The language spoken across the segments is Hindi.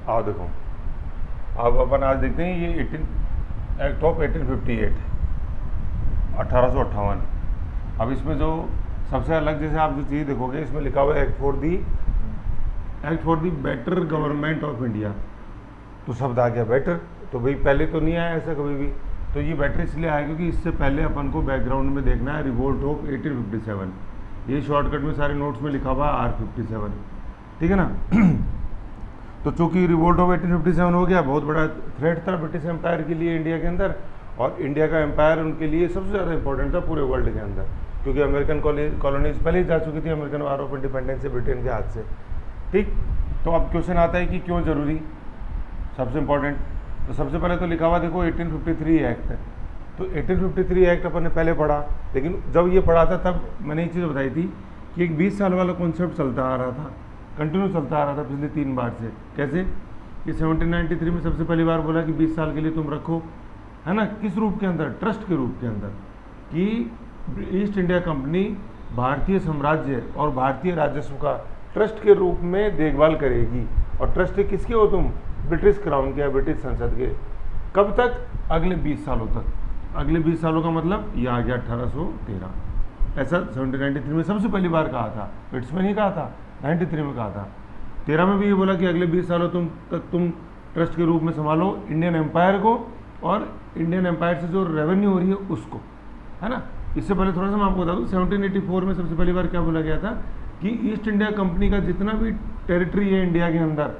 आओ देखो, अब अपन आज देखते हैं ये 18 एक्ट ऑफ 1858, 1858। अब इसमें जो सबसे अलग, जैसे आप जो चीज़ देखोगे इसमें लिखा हुआ है act for the better government of India. तो शब्द आ गया बेटर, तो भाई पहले तो नहीं आया ऐसा कभी भी, तो ये बेटर इसलिए आया क्योंकि इससे पहले अपन को बैकग्राउंड में देखना है रिवोल्ट ऑफ 1857। ये शॉर्टकट में सारे नोट्स में लिखा हुआ है R57, ठीक है ना। तो चूंकि रिवोल्ट ऑफ 1857 हो गया, बहुत बड़ा थ्रेट था ब्रिटिश एम्पायर के लिए इंडिया के अंदर, और इंडिया का एम्पायर उनके लिए सबसे ज़्यादा इंपॉर्टेंट था पूरे वर्ल्ड के अंदर, क्योंकि अमेरिकन कॉलोनीज पहले ही जा चुकी थी अमेरिकन वार ऑफ इंडिपेंडेंस से ब्रिटेन के हाथ से, ठीक। तो अब क्वेश्चन आता है कि क्यों ज़रूरी, सबसे इंपॉर्टेंट। तो सबसे पहले तो लिखा हुआ देखो 1853 एक्ट है। तो 1853 एक्ट अपन ने पहले पढ़ा, लेकिन जब ये पढ़ा था तब मैंने एक चीज़ बताई थी कि एक 20 साल वाला कॉन्सेप्ट चलता आ रहा था, कंटिन्यू चलता आ रहा था पिछले 3 बार से। कैसे कि 1793 में सबसे पहली बार बोला कि 20 साल के लिए तुम रखो, है ना, किस रूप के अंदर, ट्रस्ट के रूप के अंदर, कि ईस्ट इंडिया कंपनी भारतीय साम्राज्य और भारतीय राजस्व का ट्रस्ट के रूप में देखभाल करेगी। और ट्रस्ट किसके हो तुम, ब्रिटिश क्राउन के, ब्रिटिश संसद के। कब तक, अगले 20 सालों तक। अगले 20 सालों का मतलब ये आ गया 1813। ऐसा 1793 में सबसे पहली बार कहा था, इट्स में नहीं कहा था, 93 में कहा था। 13 में भी ये बोला कि अगले 20 सालों तक तुम ट्रस्ट के रूप में संभालो इंडियन एम्पायर को, और इंडियन एम्पायर से जो रेवेन्यू हो रही है उसको, है ना। इससे पहले थोड़ा सा मैं आपको बता दूँ, 1784 में सबसे पहली बार क्या बोला गया था कि ईस्ट इंडिया कंपनी का जितना भी टेरिटरी है इंडिया के अंदर,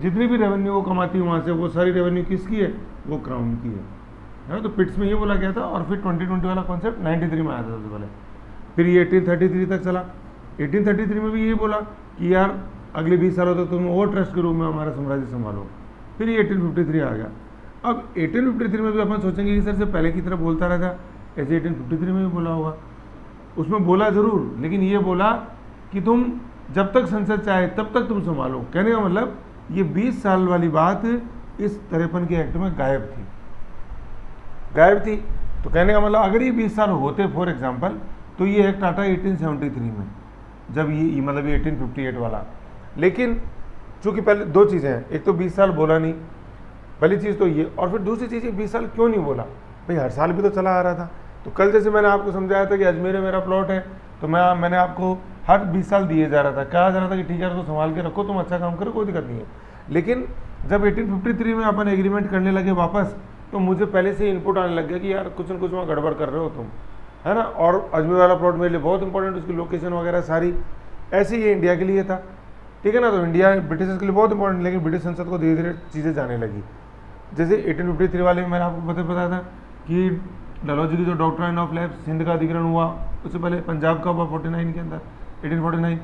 जितनी भी रेवेन्यू वो कमाती है वहाँ से, वो सारी रेवेन्यू किसकी है, वो क्राउन की है ना। तो पिट्स में ये बोला गया था, और फिर 2020 वाला कॉन्सेप्ट 93 में आया था सबसे पहले। फिर ये 1833 तक चला। 1833 में भी ये बोला कि यार अगले 20 सालों तक तुम और ट्रस्ट के रूप में हमारा साम्राज्य संभालो। फिर ये 1853 आ गया। अब 1853 में भी अपन सोचेंगे कि सर से पहले की तरफ बोलता रहता, ऐसे 1853 में भी बोला होगा। उसमें बोला ज़रूर, लेकिन ये बोला कि तुम जब तक संसद चाहे तब तक तुम संभालो। कहने का मतलब ये 20 साल वाली बात इस 53 के एक्ट में गायब थी। तो कहने का मतलब अगर ये 20 साल होते फॉर एग्जांपल, तो ये एक्ट आता 1873 में, जब ये मतलब ये 1858 वाला। लेकिन चूंकि पहले दो चीज़ें हैं, एक तो 20 साल बोला नहीं, पहली चीज़ तो ये, और फिर दूसरी चीज़ 20 साल क्यों नहीं बोला भाई, हर साल भी तो चला आ रहा था। तो कल जैसे मैंने आपको समझाया था कि अजमेर में मेरा प्लॉट है, तो मैंने आपको हर 20 साल दिए जा रहा था, कहा जा रहा था कि ठीक है तो संभाल के रखो, तुम अच्छा काम करो, कोई दिक्कत नहीं है। लेकिन जब 1853 में अपन एग्रीमेंट करने लगे वापस, तो मुझे पहले से इनपुट आने लग गया कि यार कुछ न कुछ वहाँ गड़बड़ कर रहे हो तुम, है ना। और अजमेर वाला प्लॉट मेरे लिए बहुत इंपॉर्टेंट, उसकी लोकेशन वगैरह सारी, ऐसे ही ये इंडिया के लिए था, ठीक है ना। तो इंडिया ब्रिटिश के लिए बहुत इंपॉर्टेंट, लेकिन ब्रिटिश संसद को धीरे धीरे चीज़ें जाने लगी। जैसे 1853 वाले में मैंने आपको बताया था कि डलहौजी की जो डॉक्ट्राइन ऑफ लैब्स सिंध का अधिग्रहण हुआ, उससे पहले पंजाब का हुआ 49 के अंदर, 1849।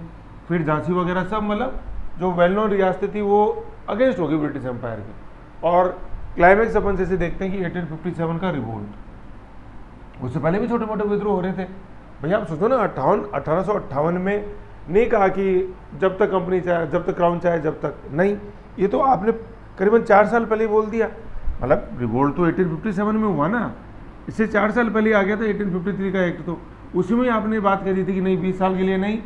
फिर झांसी वगैरह सब, मतलब जो वेल नोन रियासतें थी वो अगेंस्ट होगी ब्रिटिश एम्पायर की। और क्लाइमैक्स अपन जैसे देखते हैं कि 1857 का रिवोल्ट, उससे पहले भी छोटे मोटे विद्रोह हो रहे थे। भैया आप सोचो ना, 1858 में नहीं कहा कि जब तक कंपनी चाहे, जब तक क्राउन चाहे, जब तक नहीं, ये तो आपने करीबन 4 साल पहले बोल दिया। मतलब रिवोल्ट तो 1857 में हुआ ना, इससे 4 साल पहले आ गया था 1853 का एक्ट। तो उसी में आपने बात करी थी कि नहीं 20 साल के लिए नहीं,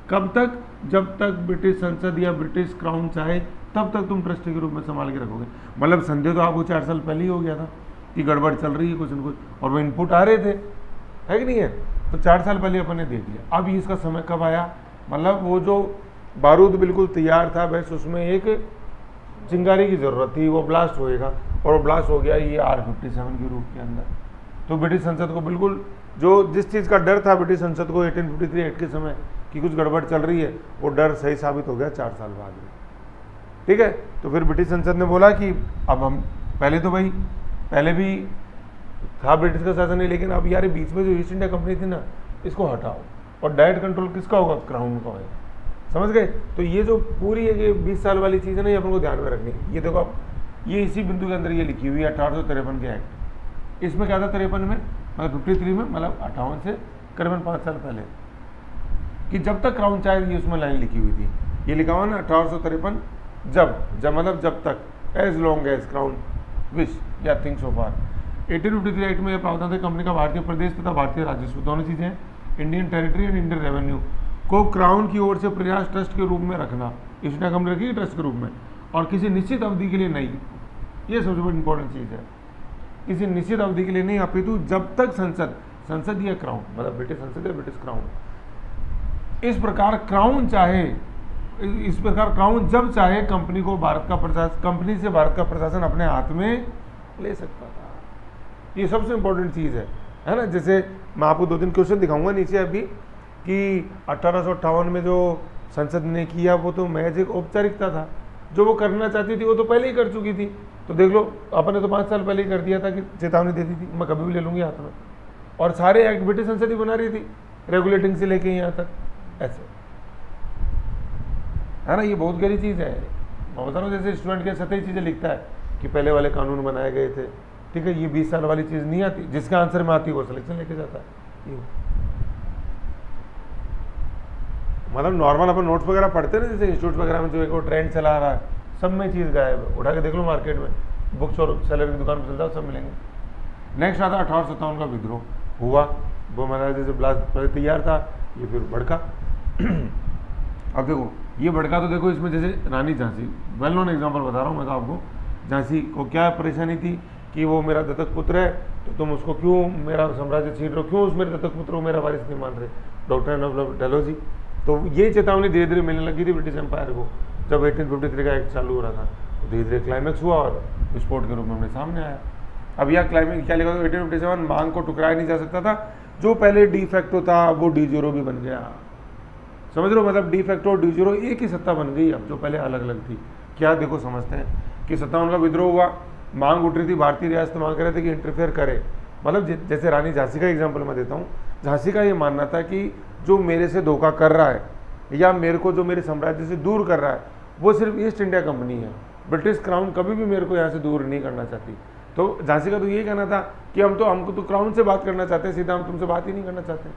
कब तक, जब तक ब्रिटिश संसद या ब्रिटिश क्राउन चाहे तब तक तुम ट्रस्टी के रूप में संभाल के रखोगे। मतलब संदेह तो आपको 4 साल पहले ही हो गया था कि गड़बड़ चल रही है कुछ न कुछ, और वो इनपुट आ रहे थे, है कि नहीं है। तो 4 साल पहले अपन ने देख लिया। अब इसका समय कब आया, मतलब वो जो बारूद बिल्कुल तैयार था, बस उसमें एक चिंगारी की ज़रूरत थी, वो ब्लास्ट होएगा, और वो ब्लास्ट हो गया ये R57 के रूप के अंदर। तो ब्रिटिश संसद को बिल्कुल जो जिस चीज़ का डर था ब्रिटिश संसद को 1853 एक्ट के समय कि कुछ गड़बड़ चल रही है, वो डर सही साबित हो गया 4 साल बाद में, ठीक है। तो फिर ब्रिटिश संसद ने बोला कि अब हम पहले तो भाई पहले भी था ब्रिटिश का शासन नहीं, लेकिन अब यार बीच में जो ईस्ट इंडिया कंपनी थी ना, इसको हटाओ, और डायरेक्ट कंट्रोल किसका होगा, क्राउन का होगा। समझ गए। तो ये जो पूरी है ये 20 साल वाली चीज़ है ना, ये अपन को ध्यान में रखनी है। ये देखो आप, ये इसी बिंदु के अंदर ये लिखी हुई है 1853 के एक्ट। इसमें क्या था 53 में, मतलब 53 में, मतलब 58 से करीबन 5 साल पहले, कि जब तक क्राउन चाहे, ये उसमें लाइन लिखी हुई थी। ये लिखा हुआ ना 1853, जब मतलब जब तक, as long as crown wish या थिंक सो फार। 1853 एक्ट में यह प्रावधान था कंपनी का भारतीय प्रदेश तथा भारतीय राजस्व, दोनों चीज़ें, Indian territory and Indian revenue को क्राउन की ओर से प्रयास ट्रस्ट के रूप में रखना, ईस्ट इंडिया कंपनी रखी ट्रस्ट के रूप में, और किसी निश्चित अवधि के लिए नहीं। ये सबसे बड़ी इंपॉर्टेंट चीज़ है, किसी निश्चित अवधि के लिए नहीं, अपितु जब तक संसद या क्राउन, मतलब ब्रिटिश संसद या ब्रिटिश क्राउन, इस प्रकार क्राउन जब चाहे कंपनी से भारत का प्रशासन अपने हाथ में ले सकता था। ये सबसे इंपॉर्टेंट चीज़ है ना। जैसे मैं आपको 2-3 क्वेश्चन दिखाऊंगा नीचे अभी कि 1858 में जो संसद ने किया वो तो महज एक औपचारिकता था, जो वो करना चाहती थी वो तो पहले ही कर चुकी थी। तो देख लो, अपन ने तो 5 साल पहले ही कर दिया था कि चेतावनी दे दी थी मैं कभी भी ले लूँगी हाथ में, और सारे एक्ट ब्रिटिश संसद ही बना रही थी, रेगुलेटिंग से लेके यहाँ तक, ऐसे है ना। ये बहुत गहरी चीज़ है। मैं बता रहा हूँ, जैसे स्टूडेंट के सतही चीज़ें लिखता है कि पहले वाले कानून बनाए गए थे, ठीक है, ये 20 साल वाली चीज़ नहीं आती, जिसका आंसर में आती है वो सिलेक्शन लेके जाता है। ये मतलब नॉर्मल अपन नोट्स वगैरह पढ़ते हैं ना, जैसे इंस्टीट्यूट वगैरह में जो एक ट्रेंड चला आ रहा है, सब में चीज़ गायब है। उठा के देख लो मार्केट में, बुक्स और सेलर की दुकान पर चल जाओ, सब मिलेंगे। नेक्स्ट आता 1857 का विद्रोह हुआ, वो महाराज जैसे ब्लास्ट पहले तैयार था, ये फिर भड़का। अब देखो ये भड़का, तो देखो इसमें जैसे रानी झांसी, वेल नोन एग्जाम्पल बता रहा हूँ मैं तो आपको। झांसी को क्या परेशानी थी कि वो मेरा दत्तक पुत्र है, तो तुम उसको क्यों मेरा साम्राज्य छीन रहे हो, क्यों उस मेरे दत्तक पुत्र को मेरा वारिस नहीं मान रहे, डॉक्टर ऑफ डेलोजी। तो ये चेतावनी धीरे धीरे मिलने लगी थी ब्रिटिश एम्पायर को। जब 1853 का एक्ट चालू हो रहा था, तो धीरे धीरे क्लाइमैक्स हुआ और विस्फोट के रूप में अपने सामने आया। अब यह क्लाइमैक्स क्या लिखा था, 1857 मांग को टुकराया नहीं जा सकता था, जो पहले डी फैक्टो था वो डी जीरो भी बन गया। समझ लो, मतलब डी फैक्टो और डी जीरो एक ही सत्ता बन गई अब, जो पहले अलग अलग थी। क्या देखो समझते हैं कि 57 का विद्रोह हुआ, मांग उठ रही थी, भारतीय रियासत मांग कर रहे थे कि इंटरफेयर करे। मतलब जैसे रानी झांसी का एग्जाम्पल मैं देता हूँ, झांसी का ये मानना था कि जो मेरे से धोखा कर रहा है या मेरे को जो मेरे साम्राज्य से दूर कर रहा है वो सिर्फ ईस्ट इंडिया कंपनी है, ब्रिटिश क्राउन कभी भी मेरे को यहाँ से दूर नहीं करना चाहती। तो झांसी का तो यही कहना था कि हमको तो क्राउन से बात करना चाहते हैं, सीधा हम तुमसे बात ही नहीं करना चाहते,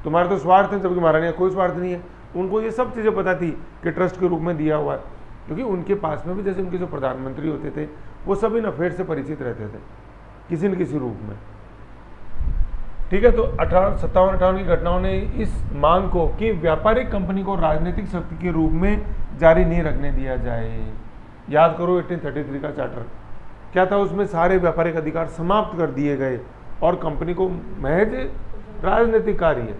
तुम्हारे तो स्वार्थ है, जबकि महारानी का कोई स्वार्थ नहीं है। उनको ये सब चीज़ें पता थी कि ट्रस्ट के रूप में दिया हुआ है, क्योंकि उनके पास में भी जैसे उनके जो प्रधानमंत्री होते थे वो सब इन अफेयर से परिचित रहते थे किसी न किसी रूप में, ठीक है। तो 1857-58 की घटनाओं ने इस मांग को कि व्यापारिक कंपनी को राजनीतिक शक्ति के रूप में जारी नहीं रखने दिया जाए। याद करो 1833 का चार्टर क्या था, उसमें सारे व्यापारिक अधिकार समाप्त कर दिए गए और कंपनी को महज राजनीतिक कार्य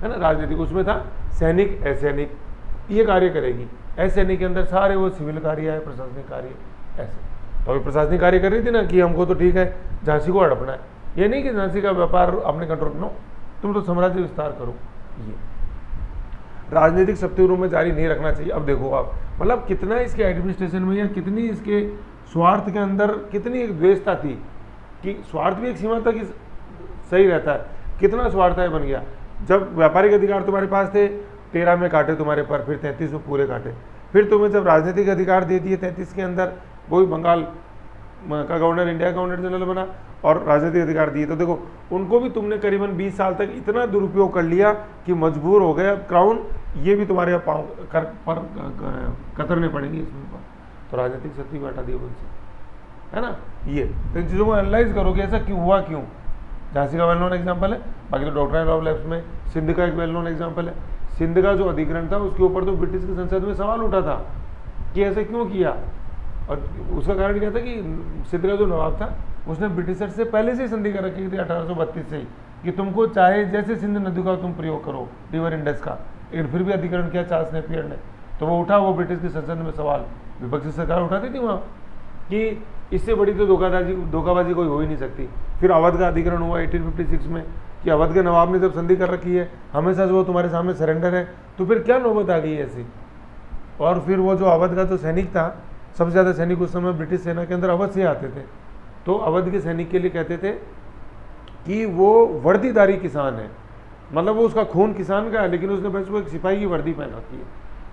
है ना, राजनीतिक, उसमें था सैनिक असैनिक, ये कार्य करेगी। असैनिक के अंदर सारे वो सिविल कार्य है, प्रशासनिक कार्य, ऐसे। तो अभी प्रशासनिक कार्य कर रही थी ना कि हमको तो ठीक है झांसी को हड़पना है, ये नहीं कि झांसी का व्यापार अपने कंट्रोल, नो, तुम तो साम्राज्य विस्तार करो, ये राजनीतिक शक्ति रूप में जारी नहीं रखना चाहिए। अब देखो आप, मतलब कितना इसके एडमिनिस्ट्रेशन में या कितनी इसके स्वार्थ के अंदर कितनी एक द्वेषता थी, कि स्वार्थ भी एक सीमा तक सही रहता है, कितना स्वार्थ है बन गया। जब व्यापारिक अधिकार तुम्हारे पास थे 13 में काटे तुम्हारे पर, फिर 33 में पूरे काटे, फिर तुम्हें जब राजनीतिक अधिकार दे दिए 33 के अंदर, वही बंगाल का गवर्नर इंडिया गवर्नर जनरल बना और राजनीतिक अधिकार दिए, तो देखो उनको भी तुमने करीबन 20 साल तक इतना दुरुपयोग कर लिया कि मजबूर हो गए अब क्राउन, ये भी तुम्हारे पाँव पर कतरने पड़ेंगे इसमें पर। तो राजनीतिक शक्ति भी हटा दी उनसे, है ना। ये तो इन चीज़ों को एनालाइज करो कि ऐसा क्यों हुआ, क्यों। झांसी का वेल नोन एग्जाम्पल है, बाकी तो डॉक्टर ऑफ लैब्स में सिंध का एक वेल नोन एग्जाम्पल है। सिंध का जो अधिग्रहण था उसके ऊपर तो ब्रिटिश की संसद में सवाल उठा था कि ऐसे क्यों किया, और उसका कारण क्या था कि सिंध का जो नवाब था उसने ब्रिटिशर से पहले से संधि कर रखी थी 1832 से ही कि तुमको चाहे जैसे सिंध नदी का तुम प्रयोग करो, रिवर इंडस का, लेकिन फिर भी अधिग्रहण किया चार्ल्स नेपियर ने। तो वो उठा, वो ब्रिटिश की संसद में सवाल विपक्षी सरकार उठाती थी वहाँ कि इससे बड़ी तो धोखाबाजी कोई हो ही नहीं सकती। फिर अवध का अधिग्रहण हुआ 1856 में कि अवध के नवाब ने जब संधि कर रखी है, हमेशा जो वो तुम्हारे सामने सरेंडर है, तो फिर क्या नौबत आ गई ऐसी। और फिर वो जो अवध का जो सैनिक था, सबसे ज़्यादा सैनिक उस समय ब्रिटिश सेना के अंदर अवध से आते थे, तो अवध के सैनिक के लिए कहते थे कि वो वर्दीधारी किसान है, मतलब वो उसका खून किसान का है, लेकिन उसने बस वो एक सिपाही की वर्दी पहन रखी है।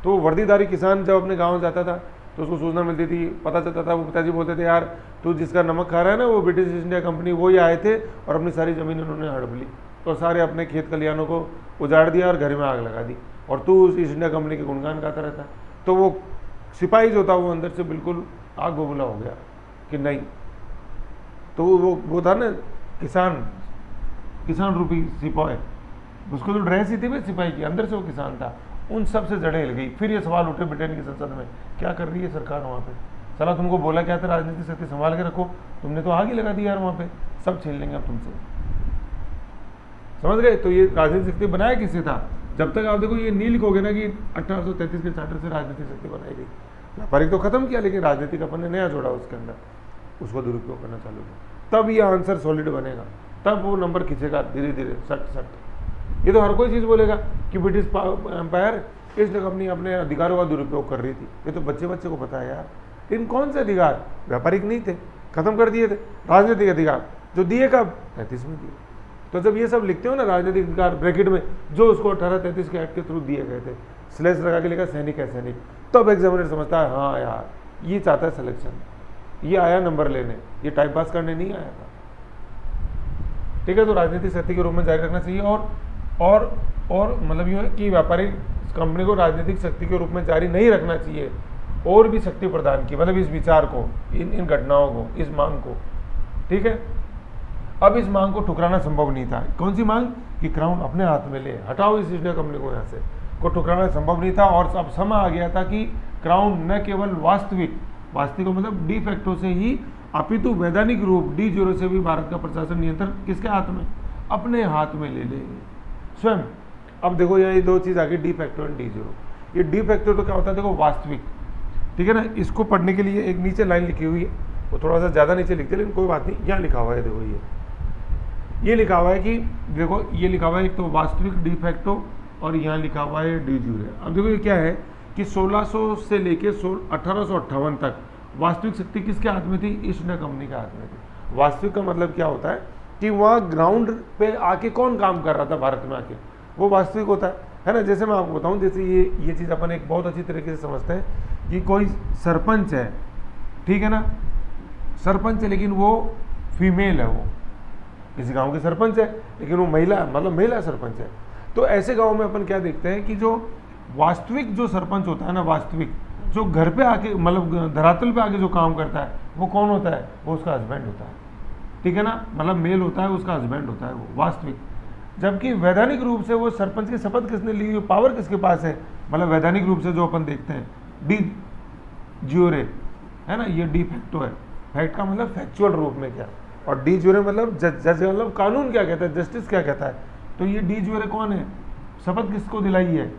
तो वो वर्दीधारी किसान जब अपने गाँव जाता था तो उसको सूचना मिलती थी, पता चलता था, वो पिताजी बोलते थे यार तू जिसका नमक खा रहा है ना, वो ब्रिटिश ईस्ट इंडिया कंपनी वो ही आए थे और अपनी सारी ज़मीन उन्होंने हड़प ली और सारे अपने खेत खलिहानों को उजाड़ दिया और घर में आग लगा दी, और तू उस ईस्ट इंडिया कंपनी के गुणगान गाता रहता। तो वो सिपाही जो था वो अंदर से बिल्कुल आग बबूला हो गया कि नहीं, तो वो था ना किसान रूपी सिपाही, उसको तो ड्रेस ही थी भाई सिपाही की, अंदर से वो किसान था, उन सब से जड़ें हिल गई। फिर ये सवाल उठे ब्रिटेन की संसद में, क्या कर रही है सरकार वहाँ पे, साला तुमको बोला क्या था राजनीतिक शक्ति संभाल के रखो, तुमने तो आग ही लगा दी यार वहाँ पे, सब छीन लेंगे अब तुमसे। समझ गए? तो ये राजनीतिक शक्ति बनाया किससे था? जब तक आप देखो ये नहीं लिखोगे ना कि 1833 के चार्टर से राजनीतिक शक्ति बनाई गई, व्यापारिक तो खत्म किया लेकिन राजनीतिक अपन ने नया जोड़ा उसके अंदर, उसको दुरुपयोग करना चालू किया, तब ये आंसर सॉलिड बनेगा, तब वो नंबर खींचेगा धीरे धीरे सट सट। ये तो हर कोई चीज़ बोलेगा कि British empire East India company अपने अधिकारों का दुरुपयोग कर रही थी, ये तो बच्चे बच्चे को पता है यार। इन कौन से अधिकार व्यापारिक नहीं थे, खत्म कर दिए थे। राजनीतिक अधिकार जो दिए कब? 33 में दिए। तो जब ये सब लिखते हो ना राजनीतिक अधिकार ब्रैकेट में, जो उसको 1833 के एक्ट के थ्रू दिए गए थे, स्लैश लगा के लिखा सैनिक है सैनिक, तब एग्जामिनर समझता है हाँ यार ये चाहता है सिलेक्शन, ये आया नंबर लेने, ये टाइम पास करने नहीं आया था। ठीक है, तो राजनीतिक शक्ति के रूप में जारी रखना चाहिए। और मतलब यूँ है कि व्यापारिक कंपनी को राजनीतिक शक्ति के रूप में जारी नहीं रखना चाहिए, और भी शक्ति प्रदान की, मतलब इस विचार को, इन घटनाओं को, इस मांग को। ठीक है, अब इस मांग को ठुकराना संभव नहीं था। कौन सी मांग? कि क्राउन अपने हाथ में ले, हटाओ इस इंडिया कंपनी को यहाँ से, को ठुकराना संभव नहीं था। और अब समय आ गया था कि क्राउन न केवल वास्तविक मतलब डी फैक्टो से ही, अपितु वैधानिक रूप डी जीरो से भी भारत का प्रशासन नियंत्रण किसके हाथ में? अपने हाथ में ले लेंगे स्वयं। अब देखो यहाँ ये दो चीज़ आ गई, de facto and D zero. ये डी फैक्टो तो क्या होता है? देखो वास्तविक, ठीक है ना। इसको पढ़ने के लिए एक नीचे लाइन लिखी हुई है, वो थोड़ा सा ज़्यादा नीचे लिखते लेकिन कोई बात नहीं, यहाँ लिखा हुआ है, देखो ये लिखा हुआ है कि देखो ये लिखा हुआ है एक तो वास्तविक डी फैक्टो, और यहाँ लिखा हुआ है डी यूरे। अब देखो ये क्या है कि 1600 से लेके 1858 तक वास्तविक शक्ति किसके हाथ में थी? ईस्ट इंडिया कंपनी के हाथ में थी। वास्तविक का मतलब क्या होता है कि वहाँ ग्राउंड पे आके कौन काम कर रहा था भारत में आके, वो वास्तविक होता है ना। जैसे मैं आपको बताऊँ, जैसे ये चीज़ अपन एक बहुत अच्छी तरीके से समझते हैं कि कोई सरपंच है, ठीक है ना, सरपंच है लेकिन वो फीमेल है, वो किसी गांव के सरपंच है लेकिन वो महिला, मतलब महिला सरपंच है। तो ऐसे गांव में अपन क्या देखते हैं कि जो वास्तविक जो सरपंच होता है ना, वास्तविक जो घर पे आके मतलब धरातल पे आके जो काम करता है, वो कौन होता है? वो उसका हस्बैंड होता है, ठीक है ना, मतलब मेल होता है, उसका हस्बैंड होता है वो वास्तविक। जबकि वैधानिक रूप से वो सरपंच की शपथ किसने ली, पावर किसके पास है? मतलब वैधानिक रूप से जो अपन देखते हैं डी ज्यूरे है ना, ये डी फैक्टो है। फैक्ट का मतलब फैक्चुअल रूप में क्या, और डी ज्यूरे मतलब जज मतलब कानून क्या कहता है, जस्टिस क्या कहता है। तो ये डी ज्यूरे कौन है? शपथ किसको दिलाई है?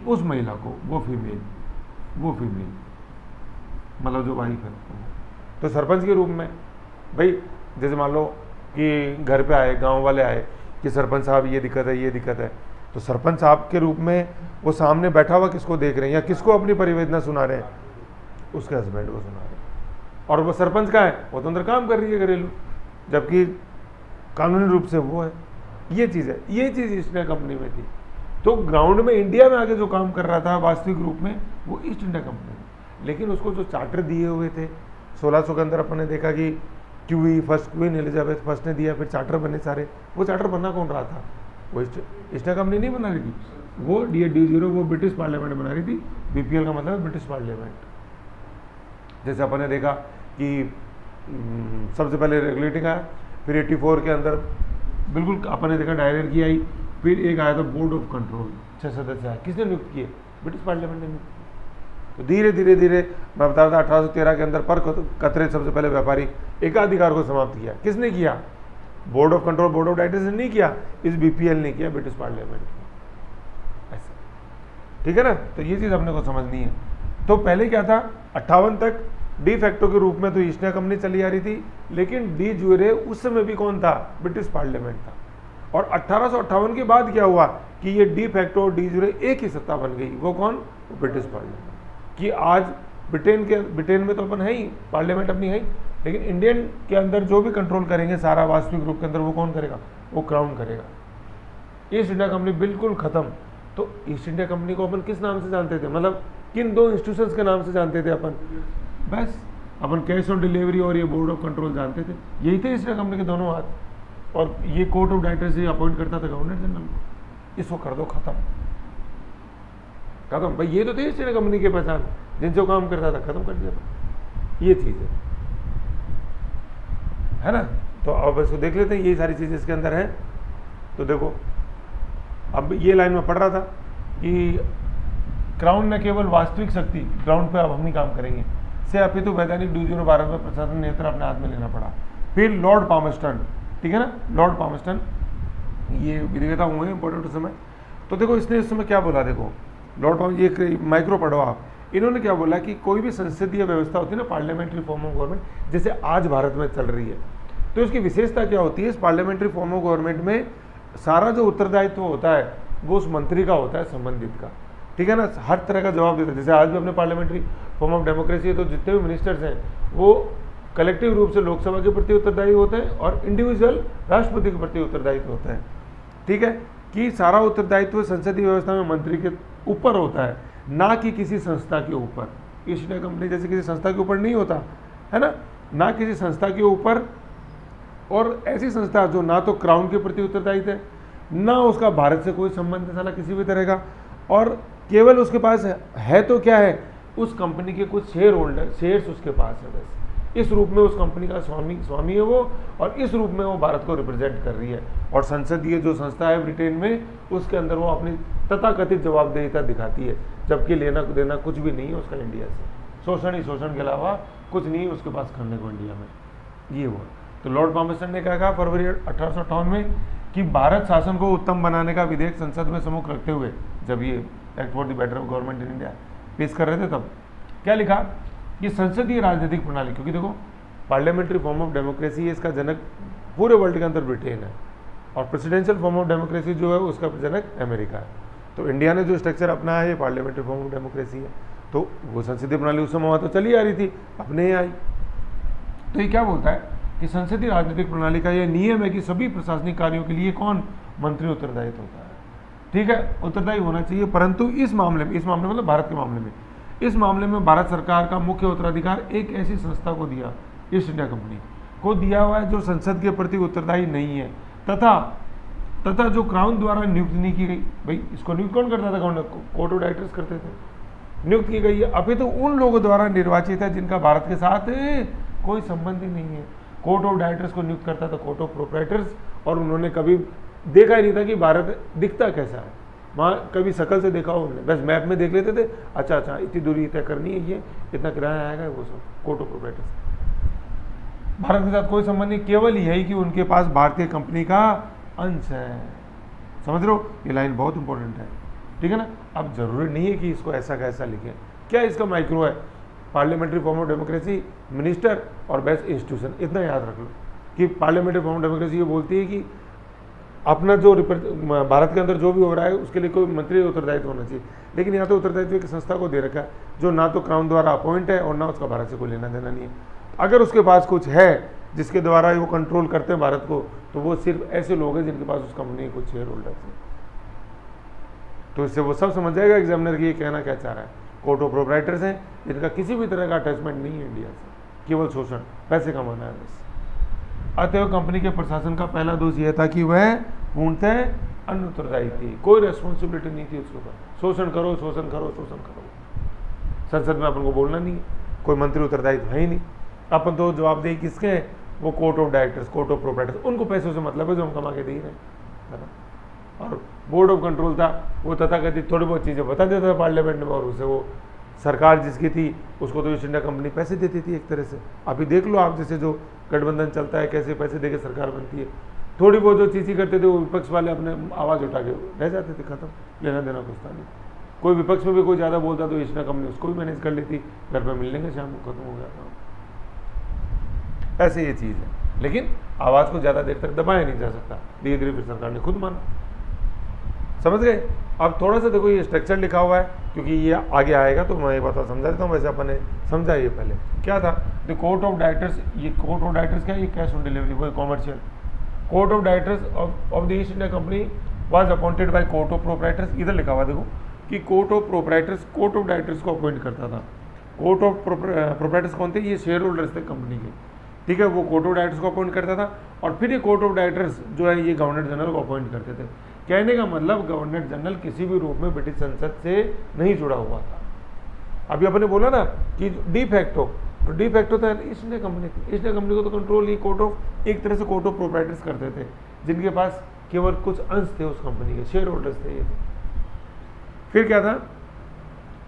उस महिला को, वो फीमेल मतलब जो वाइफ है। तो सरपंच के रूप में भाई, जैसे मान लो कि घर पे आए, गांव वाले आए कि सरपंच साहब ये दिक्कत है, ये दिक्कत है, तो सरपंच साहब के रूप में वो सामने बैठा हुआ किसको देख रहे हैं या किसको अपनी परिवेदना सुना रहे हैं? उसके हस्बैंड को सुना रहे हैं। और वो सरपंच का है, वो तो अंदर काम कर रही है घरेलू, जबकि कानूनी रूप से वो है। ये चीज़ है, ये चीज़ ईस्ट इंडिया कंपनी में थी। तो ग्राउंड में इंडिया में आके जो काम कर रहा था वास्तविक रूप में, वो ईस्ट इंडिया कंपनी में। लेकिन उसको जो चार्टर दिए हुए थे 1600 के अंदर, अपन ने देखा कि क्वीन एलिजाबेथ फर्स्ट ने दिया, फिर चार्टर बने सारे। वो चार्टर बना कौन रहा था? वो ईस्ट इंडिया कंपनी नहीं बना रही थी, वो डी जीरो वो ब्रिटिश पार्लियामेंट बना रही थी। बीपीएल का मतलब ब्रिटिश पार्लियामेंट। जैसे अपन ने देखा कि सबसे पहले रेगुलेटिंग आया, फिर 84 के अंदर बिल्कुल अपन ने देखा डायरेक्ट आई, फिर एक आया था बोर्ड ऑफ कंट्रोल, 6 सदस्य आए। किसने नियुक्त किए? ब्रिटिश पार्लियामेंट ने नियुक्त किए। तो धीरे धीरे धीरे मैं बता रहा था 1813 के अंदर पर कतरे सबसे पहले व्यापारी एकाधिकार को समाप्त किया। किसने किया? Board of control, board of directors ने नहीं किया, इस बीपीएल ने किया, ब्रिटिश पार्लियामेंट ने। ऐसा, ठीक है ना। तो ये चीज़ अपने को समझनी है। तो पहले क्या था, 58 तक डी फैक्टो के रूप में तो ईस्ट इंडिया कंपनी चली आ रही थी, लेकिन डी ज्यूरे उस समय भी कौन था? ब्रिटिश पार्लियामेंट था। और 1858 के बाद क्या हुआ कि ये डी फैक्टो और डी ज्यूरे एक ही सत्ता बन गई। वो कौन? वो ब्रिटिश पार्लियामेंट। कि आज ब्रिटेन में तो अपन है ही, पार्लियामेंट अपनी है ही, लेकिन इंडियन के अंदर जो भी कंट्रोल करेंगे सारा वास्तविक रूप के अंदर, वो कौन करेगा? वो क्राउन करेगा। ईस्ट इंडिया कंपनी बिल्कुल खत्म। तो ईस्ट इंडिया कंपनी को अपन किस नाम से जानते थे, मतलब किन दो इंस्टीट्यूशंस के नाम से जानते थे अपन? बस अपन कैश ऑन डिलीवरी और ये बोर्ड ऑफ कंट्रोल जानते थे, यही थे ईस्ट इंडिया कंपनी के दोनों हाथ। और ये कोर्ट ऑफ डायरेक्टर्स से अपॉइंट करता था गवर्नर जनरल को। इसको कर दो खत्म भाई। ये तो थे ईस्ट इंडिया कंपनी के पहचान, जिनसे काम करता था, खत्म कर दिया। ये चीज़ है ना। तो अब इसको देख लेते हैं, यही सारी चीज़ें इसके अंदर है। तो देखो, अब ये लाइन में पढ़ रहा था कि क्राउन न केवल वास्तविक शक्ति, ग्राउंड पे अब हम ही काम करेंगे, से अपितु वैधानिक दूसरों भारत में प्रशासन नियंत्रण अपने हाथ में लेना पड़ा। फिर लॉर्ड पामस्टन, ठीक है ना, लॉर्ड पामस्टन ये विधिवेता हुए हैं इंपॉर्टेंट उस समय। तो देखो इसने इस समय क्या बोला, देखो लॉर्ड पामस्टन, एक माइक्रो पढ़ो आप, इन्होंने क्या बोला कि कोई भी संसदीय व्यवस्था होती है ना, पार्लियामेंट्री फॉर्म ऑफ गवर्नमेंट, जैसे आज भारत में चल रही है, तो इसकी विशेषता क्या होती है, इस पार्लियामेंट्री फॉर्म ऑफ गवर्नमेंट में सारा जो उत्तरदायित्व होता है वो उस मंत्री का होता है, संबंधित का, ठीक है ना, हर तरह का जवाब देता है। जैसे आज भी अपने पार्लियामेंट्री फॉर्म ऑफ डेमोक्रेसी है, तो जितने भी मिनिस्टर्स हैं वो कलेक्टिव रूप से लोकसभा के प्रति उत्तरदायी होते हैं और इंडिविजुअल राष्ट्रपति के प्रति उत्तरदायित्व होता है, ठीक है, कि सारा उत्तरदायित्व संसदीय व्यवस्था में मंत्री के ऊपर होता है, ना कि किसी संस्था के ऊपर। ईस्ट इंडिया कंपनी जैसे किसी संस्था के ऊपर नहीं होता है ना किसी संस्था के ऊपर, और ऐसी संस्था जो ना तो क्राउन के प्रति उत्तरदायित्व है, ना उसका भारत से कोई संबंध है साला किसी भी तरह का, और केवल उसके पास है तो क्या है, उस कंपनी के कुछ शेयर होल्डर, शेयर्स उसके पास है बस। इस रूप में उस कंपनी का स्वामी है वो, और इस रूप में वो भारत को रिप्रेजेंट कर रही है। और संसदीय जो संस्था है ब्रिटेन में, उसके अंदर वो अपनी तथाकथित जवाबदेहिता दिखाती है, जबकि लेना देना कुछ भी नहीं है उसका इंडिया से, शोषण ही शोषण के अलावा कुछ नहीं है उसके पास करने को इंडिया में। ये वो तो लॉर्ड पामस्टन ने क्या कहा फरवरी 1858 में कि भारत शासन को उत्तम बनाने का विधेयक संसद में सम्मुख रखते हुए, जब ये act for the better government in India पेश कर रहे थे, तब क्या लिखा कि संसदीय राजनीतिक प्रणाली, क्योंकि देखो पार्लियामेंट्री फॉर्म ऑफ डेमोक्रेसी है, इसका जनक पूरे वर्ल्ड के अंदर ब्रिटेन है, और प्रेसिडेंशियल फॉर्म ऑफ डेमोक्रेसी जो है उसका जनक अमेरिका है। तो इंडिया ने जो स्ट्रक्चर अपनाया है ये पार्लियामेंट्री फॉर्म ऑफ डेमोक्रेसी है, तो वो संसदीय प्रणाली उस समय वहाँ तो चली आ रही थी, अपने आई। तो ये क्या बोलता है कि संसदीय राजनीतिक प्रणाली का यह नियम है कि सभी प्रशासनिक कार्यों के लिए कौन, मंत्री उत्तरदायित्व होता है, ठीक है, उत्तरदायी होना चाहिए। परंतु इस मामले में मतलब भारत के मामले में, इस मामले में भारत सरकार का मुख्य उत्तराधिकार एक ऐसी संस्था को दिया, ईस्ट इंडिया कंपनी को दिया हुआ है जो संसद के प्रति उत्तरदायी नहीं है, तथा जो क्राउन द्वारा नियुक्त नहीं की गई। भाई इसको नियुक्त कौन करता था, कोर्ट ऑफ डायरेक्टर्स करते थे, नियुक्त की गई है अभी तो उन लोगों द्वारा निर्वाचित है जिनका भारत के साथ कोई संबंध ही नहीं है। कोर्ट ऑफ डायरेक्टर्स को नियुक्त करता था कोर्ट ऑफ प्रोप्राइटर्स, और उन्होंने कभी देखा ही नहीं था कि भारत दिखता कैसा है, वहाँ कभी शकल से देखा हो उन्होंने, बस मैप में देख लेते थे, अच्छा इतनी दूरी तय करनी है, ये इतना किराया आएगा, वो सब कोर्ट ऑफ प्रोप्राइटर्स। भारत के साथ कोई संबंध नहीं, केवल यही कि उनके पास भारतीय कंपनी का अंश है। समझ रहे हो, ये लाइन बहुत इंपॉर्टेंट है, ठीक है ना। अब जरूरी नहीं है कि इसको ऐसा कैसा लिखें, क्या इसका माइक्रो है, parliamentary form of democracy, minister और बेस्ट इंस्टीट्यूशन, इतना याद रख लो कि पार्लियामेंट्री फॉर्म ऑफ डेमोक्रेसी ये बोलती है कि अपना जो भारत के अंदर जो भी हो रहा है उसके लिए कोई मंत्री उत्तरदायित्व होना चाहिए, लेकिन यहाँ तो उत्तरदायित्व एक संस्था को दे रखा है जो ना तो क्राउन द्वारा अपॉइंट है और ना उसका भारत से कोई लेना देना नहीं है। अगर उसके पास कुछ है जिसके द्वारा वो कंट्रोल करते हैं भारत को, तो वो सिर्फ ऐसे लोग हैं जिनके पास उस कंपनी के कुछ शेयर होल्डर्स हैं। तो इससे वो सब समझ जाएगा एग्जामिनर की ये कहना क्या चाह रहा है। कोर्ट ऑफ प्रोप्राइटर्स हैं जिनका किसी भी तरह का अटैचमेंट नहीं है इंडिया से, केवल शोषण, पैसे कमाना है बस। अतएव कंपनी के प्रशासन का पहला दोष यह था कि वह पूर्णतः अनुत्तरदायी थी, कोई रेस्पॉन्सिबिलिटी नहीं थी उसके ऊपर, शोषण करो शोषण करो शोषण करो। संसद में अपन को बोलना नहीं है, कोई मंत्री उत्तरदायित्व है ही नहीं, अपन तो जवाबदेही किसके हैं, वो court of directors, court of proprietors, उनको पैसों से मतलब है जो हम कमा के दे ही रहे हैं। और बोर्ड ऑफ कंट्रोल था, वो तथाकथित थोड़ी बहुत चीज़ें बता देता था पार्लियामेंट में, और उसे वो सरकार जिसकी थी उसको तो ईस्ट इंडिया कंपनी पैसे देती थी एक तरह से। अभी देख लो आप, जैसे जो गठबंधन चलता है कैसे पैसे देके सरकार बनती है, थोड़ी बहुत जो चीज़ें करते थे वो विपक्ष वाले अपने आवाज़ उठा के रह जाते थे, खत्म, लेना देना कुछ था नहीं। कोई विपक्ष में भी कोई ज़्यादा बोलता तो ईस्ट इंडिया कंपनी उसको भी मैनेज कर लेती, घर पर मिल लेंगे शाम को, खत्म हो गया था। ऐसे ये चीज़ है, लेकिन आवाज़ को ज़्यादा देर तक दबाया नहीं जा सकता, धीरे धीरे फिर सरकार ने खुद माना। समझ गए। अब थोड़ा सा देखो ये स्ट्रक्चर लिखा हुआ है, क्योंकि ये आगे आएगा तो मैं ये बात समझा देता हूँ। वैसे अपन ने समझा ये पहले क्या था, द कोर्ट ऑफ डायरेक्टर्स। ये कोर्ट ऑफ डायरेक्टर्स क्या है, ये कैश ऑन डिलीवरी, वो commercial. Court of directors of the east India company was appointed by court of proprietors. इधर लिखा हुआ देखो कि court of proprietors court of directors को अपॉइंट करता था। कोर्ट ऑफ प्रोप्राइटर्स कौन थे, ये शेयर होल्डर्स थे कंपनी के, ठीक है, वो कोर्ट ऑफ डायरेक्टर्स को अपॉइंट करता था। और फिर ये कोर्ट ऑफ डायरेक्टर्स जो है ये गवर्नर जनरल को अपॉइंट करते थे। कहने का मतलब गवर्नर जनरल किसी भी रूप में ब्रिटिश संसद से नहीं जुड़ा हुआ था। अभी अपने बोला ना कि डी फैक्टो, तो डी फैक्टो था ईस्ट इंडिया कंपनी थी। ईस्ट इंडिया कंपनी को तो कंट्रोल ये कोर्ट ऑफ, एक तरह से कोर्ट ऑफ प्रोप्राइटर्स करते थे, जिनके पास केवल कुछ अंश थे उस कंपनी के, शेयर होल्डर्स थे ये। फिर क्या था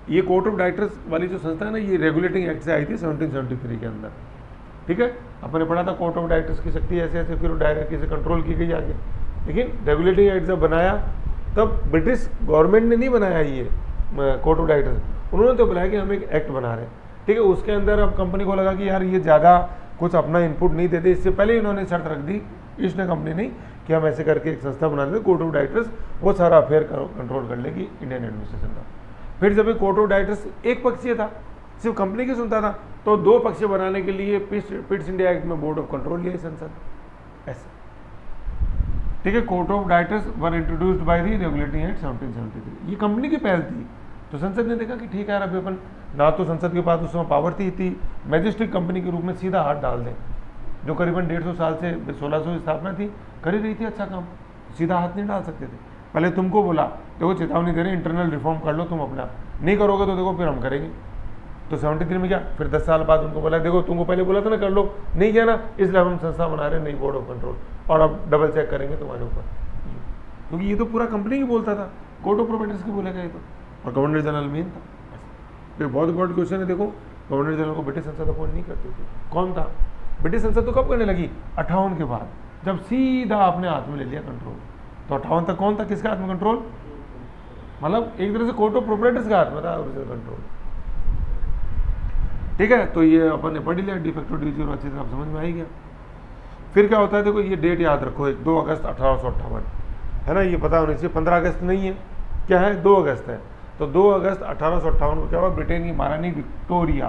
ये कोर्ट ऑफ डायरेक्टर्स वाली जो संस्था है ना, ये रेगुलेटिंग एक्ट से आई थी 1773 के अंदर, ठीक है। अपन ने पढ़ा था कोर्ट ऑफ डायरेक्टर्स की शक्ति ऐसे ऐसे, फिर डायरेक्ट से कंट्रोल की गई आगे। लेकिन रेगुलेटिंग एक्ट जब बनाया तब ब्रिटिश गवर्नमेंट ने नहीं बनाया ये कोर्ट ऑफ डायरेक्टर्स, उन्होंने तो बनाया कि हम एक एक्ट बना रहे हैं, ठीक है। उसके अंदर अब कंपनी को लगा कि यार ये ज़्यादा कुछ अपना इनपुट नहीं देते, इससे पहले इन्होंने शर्त रख दी ईस्ट कंपनी नहीं कि हम ऐसे करके एक संस्था बना देते कोर्ट ऑफ डायरेक्टर्स, वो सारा अफेयर कंट्रोल कर लेगी इंडियन एडमिनिस्ट्रेशन का। फिर जब ये कोर्ट ऑफ डायरेक्टर्स एक पक्षीय था, सिर्फ कंपनी की सुनता था, तो दो पक्षीय बनाने के लिए पिट्स इंडिया एक्ट में बोर्ड ऑफ कंट्रोल लिया संसद, ऐसा, ठीक है। Court of directors were introduced by the regulating act 1773, ये कंपनी की पहल थी। तो संसद ने देखा कि ठीक है यार, अभी अपन ना तो संसद के पास उस समय पावर थी मैजिस्ट्रेट कंपनी के रूप में सीधा हाथ डाल दें, जो करीबन 150 साल से 1600 स्थापना थी, कर ही रही थी अच्छा काम, सीधा हाथ नहीं डाल सकते थे। पहले तुमको बोला देखो चेतावनी दे रहे इंटरनल रिफॉर्म कर लो तुम अपना, नहीं करोगे तो देखो फिर हम करेंगे। तो 73 में क्या, फिर 10 साल बाद उनको बोला देखो तुमको पहले बोला था ना कर लो, नहीं किया ना, इसलिए हम संस्था बना रहे हैं नई बोर्ड ऑफ कंट्रोल, और अब डबल चेक करेंगे तुम्हारे ऊपर, क्योंकि ये तो पूरा कंपनी ही बोलता था, कोर्ट ऑफ प्रोप्राइटर्स की बोलेगा ये तो, और गवर्नर जनरल मेन था। तो बहुत इंपॉर्टेंट क्वेश्चन है, देखो गवर्नर जनरल को ब्रिटिश संसद अपॉइंट नहीं करते थे, कौन था? ब्रिटिश संसद तो कब करने लगी? 58 के बाद, जब सीधा अपने हाथ में ले लिया कंट्रोल। तो 58 तक कौन था, किसके हाथ में कंट्रोल? मतलब एक तरह से कोर्ट ऑफ प्रोप्राइटर्स का हाथ में था ओरिजिनल कंट्रोल, ठीक है। तो ये अपन ने पढ़ लिया डिफेक्टो डी जीरो, अच्छे से आप समझ में आ ही गया। फिर क्या होता है, देखो ये डेट याद रखो, 2 अगस्त 1858 है ना, ये पता होना चाहिए, 15 अगस्त नहीं है, क्या है 2 अगस्त है। तो 2 अगस्त 1858 को क्या हुआ, ब्रिटेन की महारानी विक्टोरिया,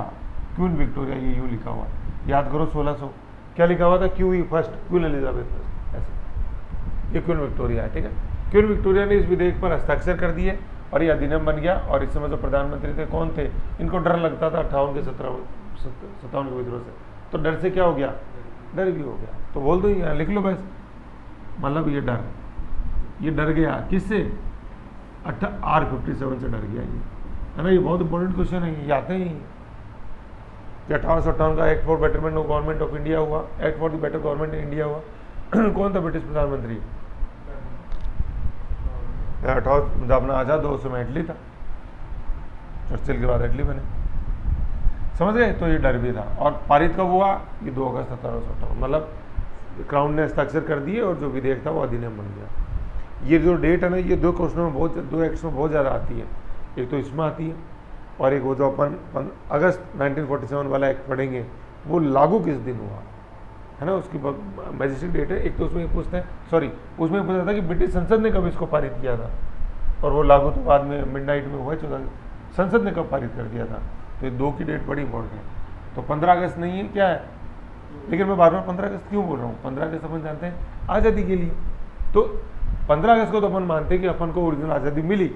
क्वीन विक्टोरिया, ये यूँ लिखा हुआ है, याद करो 1600 क्या लिखा हुआ था, Q first, queen Elizabeth first, ऐसे, ये क्वीन विक्टोरिया है, ठीक है। क्वीन विक्टोरिया ने इस विधेयक पर हस्ताक्षर कर दिए और ये अधिनियम बन गया। और इस समय जो प्रधानमंत्री थे कौन थे, इनको डर लगता था 58 के 57 के विद्रोह से, तो डर से क्या हो गया, डर भी हो गया। तो बोल दो यहाँ लिख लो बस, मतलब ये डर गया किससे, R57 से डर गया, ये है ना, ये बहुत इंपॉर्टेंट क्वेश्चन है, ये आते ही कि 1858 का act for betterment of government of India हुआ, act for the better government in India हुआ। कौन था ब्रिटिश प्रधानमंत्री? जब अपना आज़ाद हो उस समय एटली था, चर्चिल के बाद एटली बने, समझ गए। तो ये डर भी था। और पारित कब हुआ, ये 2 अगस्त 1858, मतलब क्राउन ने हस्ताक्षर कर दिए और जो विधेयक था वो अधिनियम बन गया। ये जो डेट है ना, ये 2 क्वेश्चनों में दो एक्ट्स में बहुत ज़्यादा आती है, एक तो इसमें आती है और एक वो जो अपन अगस्त 1947 वाला एक्ट पढ़ेंगे वो लागू किस दिन हुआ है ना, उसकी मैजिस्ट्रेट डेट है। एक तो उसमें पूछते हैं, सॉरी उसमें पूछा था कि ब्रिटिश संसद ने कब इसको पारित किया था, और वो लागू तो बाद में मिडनाइट में हुआ 14, संसद ने कब पारित कर दिया था। तो ये 2 की डेट बड़ी इंपॉर्टेंट है। तो 15 अगस्त नहीं है, क्या है, लेकिन मैं बार बार 15 अगस्त क्यों बोल रहा हूँ, 15 अगस्त अपन जानते हैं आज़ादी के लिए। तो 15 अगस्त को तो अपन मानते हैं कि अपन को ओरिजिनल आज़ादी मिली,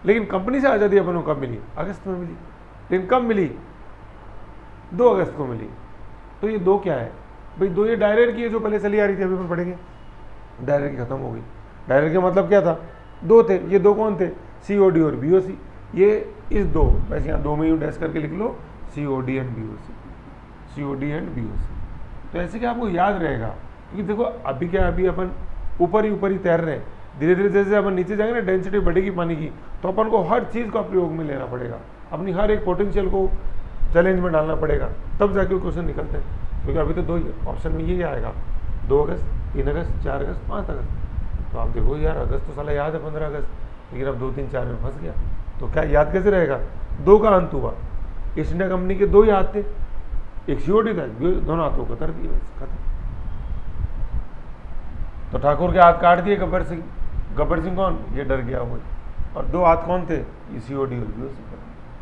लेकिन कंपनी से आज़ादी अपन को कब मिली, अगस्त में मिली। लेकिन कब मिली, 2 अगस्त को मिली। तो ये 2 क्या है भाई, 2 ये डायरेक्ट की है जो पहले चली आ रही थी, अभी अपन पढ़ेंगे। डायरेक्ट की खत्म हो गई। डायरेक्ट के मतलब क्या था, 2 थे, ये 2 कौन थे, COD और BOC। ये इस 2 वैसे यहाँ 2 में यूँ डैश करके लिख लो, COD and BOC, COD and BOC। तो ऐसे कि आपको याद रहेगा, क्योंकि देखो अभी क्या, अभी अपन ऊपर ही तैर रहे हैं, धीरे धीरे जैसे अपन नीचे जाएंगे ना, डेंसिटी बढ़ेगी पानी की, तो अपन को हर चीज़ का प्रयोग में लेना पड़ेगा, अपनी हर एक पोटेंशियल को चैलेंज में डालना पड़ेगा, तब जाके क्वेश्चन निकलते हैं। क्योंकि अभी तो 2 ऑप्शन में यही आएगा, 2 अगस्त, 3 अगस्त, 4 अगस्त, 5 अगस्त। तो आप देखो यार, अगस्त तो साला याद है 15 अगस्त, लेकिन अब 2, 3, 4 में फंस गया। तो क्या याद कैसे रहेगा, 2 का अंत हुआ, ईस्ट इंडिया कंपनी के 2 ही हाथ थे, एक COD था, दोनों हाथों को कर दिए, बस खत्म। तो ठाकुर के हाथ काट दिए गब्बर सिंह। गब्बर सिंह कौन, ये डर गया हुआ, और 2 हाथ कौन थे, ये COD और BOC,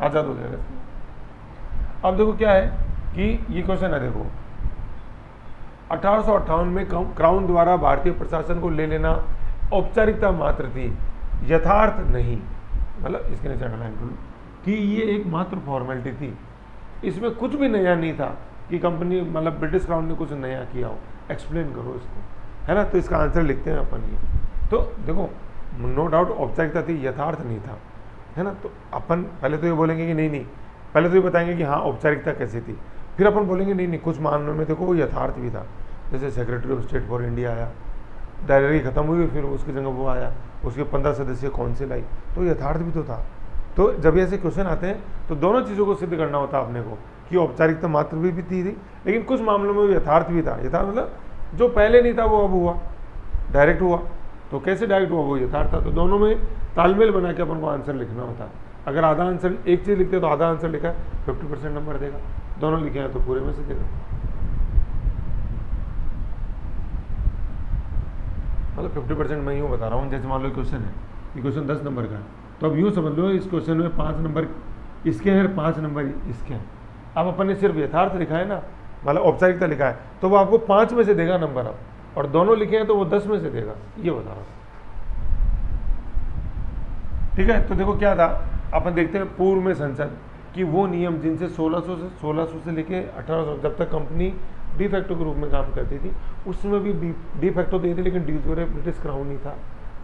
आज़ाद हो गया अगस्त। अब देखो क्या है कि ये क्वेश्चन है, देखो 1858 में क्राउन द्वारा भारतीय प्रशासन को ले लेना औपचारिकता मात्र थी, यथार्थ नहीं। मतलब इसके नीचे अंडरलाइन करो कि ये एक मात्र फॉर्मेलिटी थी, इसमें कुछ भी नया नहीं था कि कंपनी मतलब ब्रिटिश क्राउन ने कुछ नया किया हो। एक्सप्लेन करो इसको, है ना। तो इसका आंसर लिखते हैं अपन ये। तो देखो नो डाउट औपचारिकता थी, यथार्थ नहीं था, है ना। तो अपन पहले तो ये बोलेंगे कि नहीं, पहले तो ये बताएंगे कि हाँ औपचारिकता कैसी थी, फिर अपन बोलेंगे नहीं कुछ मामलों में देखो वो यथार्थ भी था। जैसे secretary of state for India आया, डायरेक्टरी खत्म हुई, फिर उसकी जगह वो आया, उसके 15 सदस्यीय काउंसिल आई, तो यथार्थ भी तो था। तो जब ऐसे क्वेश्चन आते हैं तो दोनों चीज़ों को सिद्ध करना होता है अपने को, कि औपचारिकता मात्र भी थी लेकिन कुछ मामलों में यथार्थ भी था। यथार्थ मतलब जो पहले नहीं था वो अब हुआ, डायरेक्ट हुआ। तो कैसे डायरेक्ट हुआ, वो यथार्थ था। तो दोनों में तालमेल बना के अपन को आंसर लिखना होता है। अगर आधा आंसर एक चीज़ लिखते तो आधा आंसर लिखा है 50% नंबर देगा, दोनों लिखे हैं तो पूरे में से देगा। मतलब 50% मैं यूँ बता रहा हूँ, जैसे मान लो क्वेश्चन है, ये क्वेश्चन 10 नंबर का है, तो अब यूँ समझ लो इस क्वेश्चन में 5 नंबर इसके हैं, 5 नंबर इसके हैं। अब अपन ने सिर्फ यथार्थ लिखा है ना, मतलब औपचारिकता लिखा है, तो वो आपको 5 में से देगा नंबर अब, और दोनों लिखे हैं तो वो 10 में से देगा, ये बता रहा हूँ। ठीक है, तो देखो क्या था, अपन देखते हैं पूर्व में संसद कि वो नियम जिनसे 1600 से लेके 1800 जब तक कंपनी डी फैक्टो के रूप में काम करती थी, उसमें भी डी फैक्टो देती थी, लेकिन डी जोरे ब्रिटिश क्राउन नहीं था,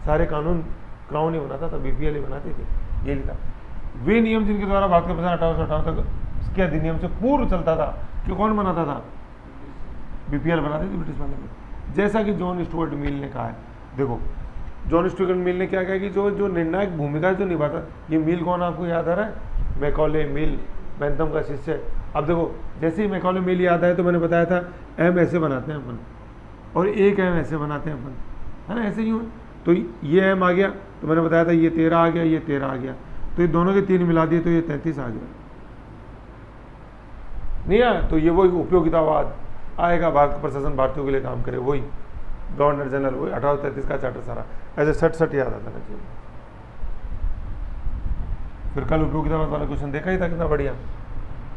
सारे कानून क्राउन ही बनाता था, बीपीएल ही बनाती थी, ये लिखा। वे नियम जिनके द्वारा भारत का प्रशासन 1858 तक के अधिनियम से पूर्व चलता था, कि कौन बनाता था, बीपीएल बनाती थी ब्रिटिश वाले में। जैसा कि जॉन स्टुअर्ट मिल ने कहा है, देखो जॉन स्टुअर्ट मिल ने क्या कहा कि जो निर्णायक भूमिका जो निभाता, ये मिल कौन आपको याद आ रहा है, मैकॉले मिल, बैंथम का शिष्य। अब देखो जैसे ही मैकॉले मिल याद आया तो मैंने बताया था एम ऐसे बनाते हैं अपन, और एक एम ऐसे बनाते हैं अपन, है ना, ऐसे ही हो। तो ये एम आ गया तो मैंने बताया था ये 13 आ गया, ये 13 आ गया, तो ये दोनों के 3 मिला दिए तो ये 33 आ गया, नहीं आया। तो ये वही उपयोगितावाद आएगा, भारत का प्रशासन भारतीयों के लिए काम करे, वही गवर्नर जनरल, वही 1833 का चार्टर सारा, ऐसे 60 याद आता ना चाहिए। फिर कल उपयोगितावाद वाला क्वेश्चन देखा ही था, कितना बढ़िया।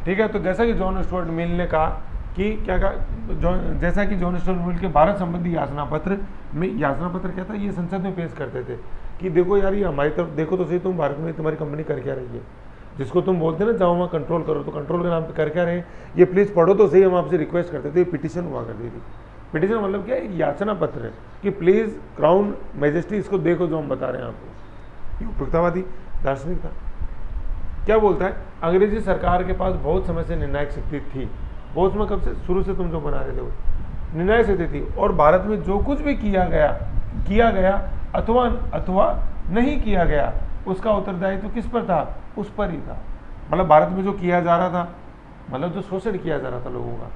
ठीक है, तो जैसा कि जॉन स्टुअर्ट मिल ने कहा कि क्या कहा, जैसा कि जॉन स्टुअर्ट मिल के भारत संबंधी याचना पत्र में, याचना पत्र क्या था, ये संसद में पेश करते थे कि देखो यार ये हमारी तरफ देखो तो सही, तुम भारत में तुम्हारी कंपनी कर क्या रही है, जिसको तुम बोलते ना जाओ वहाँ कंट्रोल करो, तो कंट्रोल के नाम पे कर क्या रहे, ये प्लीज़ पढ़ो तो सही, हम आपसे रिक्वेस्ट करते थे। ये पिटीशन हुआ करती थी। पिटीशन मतलब क्या है, एक याचना पत्र है कि प्लीज़ क्राउन मैजेस्टी इसको देखो जो हम बता रहे हैं आपको। ये उपयुक्तवादी दार्शनिक था। क्या बोलता है, अंग्रेजी सरकार के पास बहुत समय से निर्णायक शक्ति थी, बहुत समय कब से, शुरू से तुम जो बना रहे थे वो निर्णायक शक्ति थी, और भारत में जो कुछ भी किया गया अथवा नहीं किया गया, उसका उत्तरदायित्व किस पर था, उस पर ही था। मतलब भारत में जो किया जा रहा था, मतलब जो शोषण किया जा रहा था लोगों का,